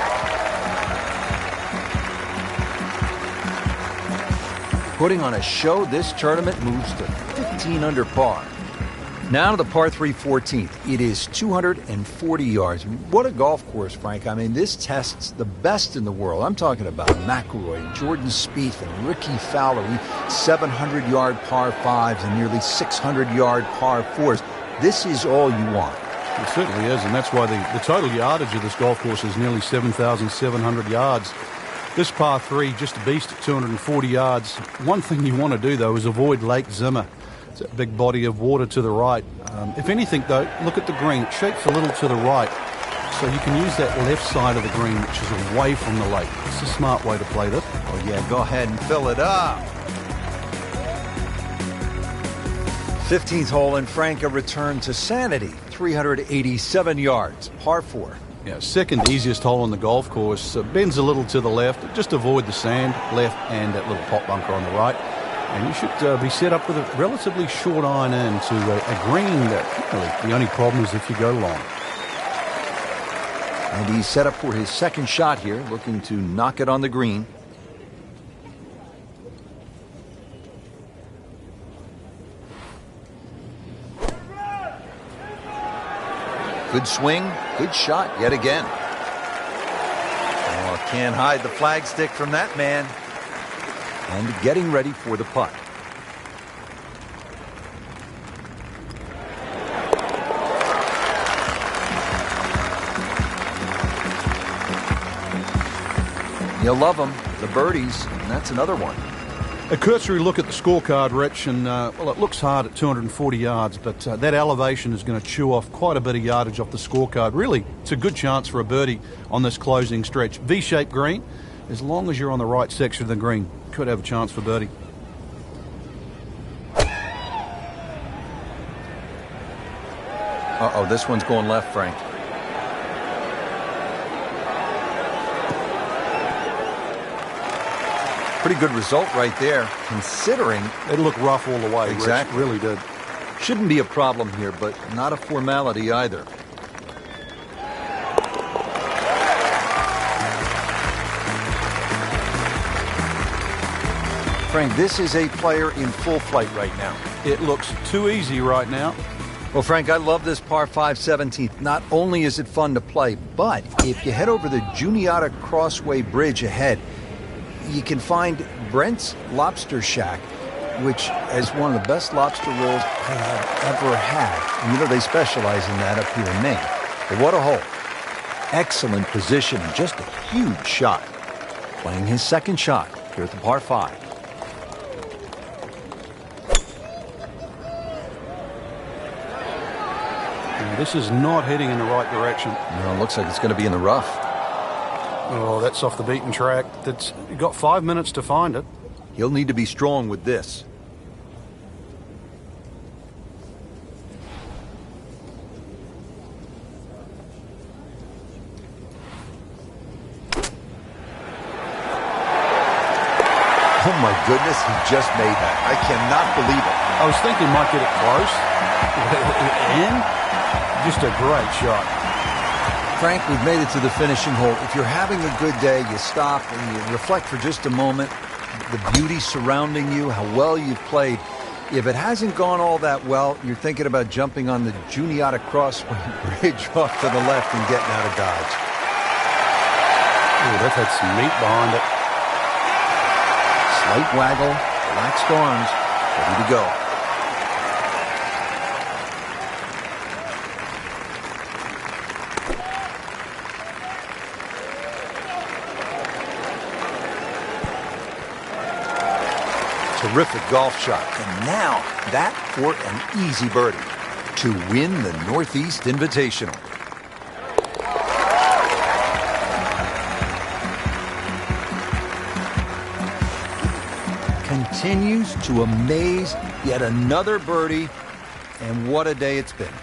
Putting on a show, this tournament moves to 15 under par. Now to the par 3 14th. It is 240 yards. What a golf course, Frank. I mean, this tests the best in the world. I'm talking about McIlroy, Jordan Spieth, and Ricky Fowler. 700-yard par 5s and nearly 600-yard par 4s. This is all you want. It certainly is, and that's why the total yardage of this golf course is nearly 7,700 yards. This par 3, just a beast at 240 yards. One thing you want to do, though, is avoid Lake Zimmer. It's a big body of water to the right. If anything, though, look at the green. It shapes a little to the right. So you can use that left side of the green, which is away from the lake. It's a smart way to play this. Oh, yeah, go ahead and fill it up. 15th hole, and Frank, a return to sanity. 387 yards, par 4. Yeah, second easiest hole on the golf course. Bends a little to the left. Just avoid the sand, left, and that little pot bunker on the right. And you should be set up with a relatively short iron in to a green that really the only problem is if you go long. And he's set up for his second shot here, looking to knock it on the green. Good swing, good shot yet again. Oh, can't hide the flagstick from that man. And getting ready for the putt. You'll love them, the birdies, and that's another one. A cursory look at the scorecard, Rich, and well, it looks hard at 240 yards, but that elevation is going to chew off quite a bit of yardage off the scorecard. Really, it's a good chance for a birdie on this closing stretch. V-shaped green, as long as you're on the right section of the green, could have a chance for birdie. Uh-oh, this one's going left, Frank. Pretty good result right there, considering It looked rough all the way. Exactly. Rich, really did. shouldn't be a problem here, but not a formality either. Frank, this is a player in full flight right now. It looks too easy right now. Well, Frank, I love this par 5 17th. Not only is it fun to play, but if you head over the Juniata Crossway Bridge ahead, you can find Brent's Lobster Shack, which is one of the best lobster rolls I have ever had. And you know, they specialize in that up here in Maine. But what a hole. Excellent position and just a huge shot. Playing his second shot here at the par 5. This is not heading in the right direction. No, it looks like it's going to be in the rough. Oh, that's off the beaten track. You've got 5 minutes to find it. He'll need to be strong with this. Oh my goodness, he just made that. I cannot believe it. I was thinking might get it close. And just a great shot. Frank, we've made it to the finishing hole. If you're having a good day, you stop and you reflect for just a moment. The beauty surrounding you, how well you've played. If it hasn't gone all that well, you're thinking about jumping on the Juniata Crossway Bridge off to the left and getting out of Dodge. Oh, that had some meat behind it. Slight waggle, relaxed arms, ready to go. Terrific golf shot. And now that for an easy birdie to win the Northeast Invitational. Continues to amaze. Yet another birdie. And what a day it's been.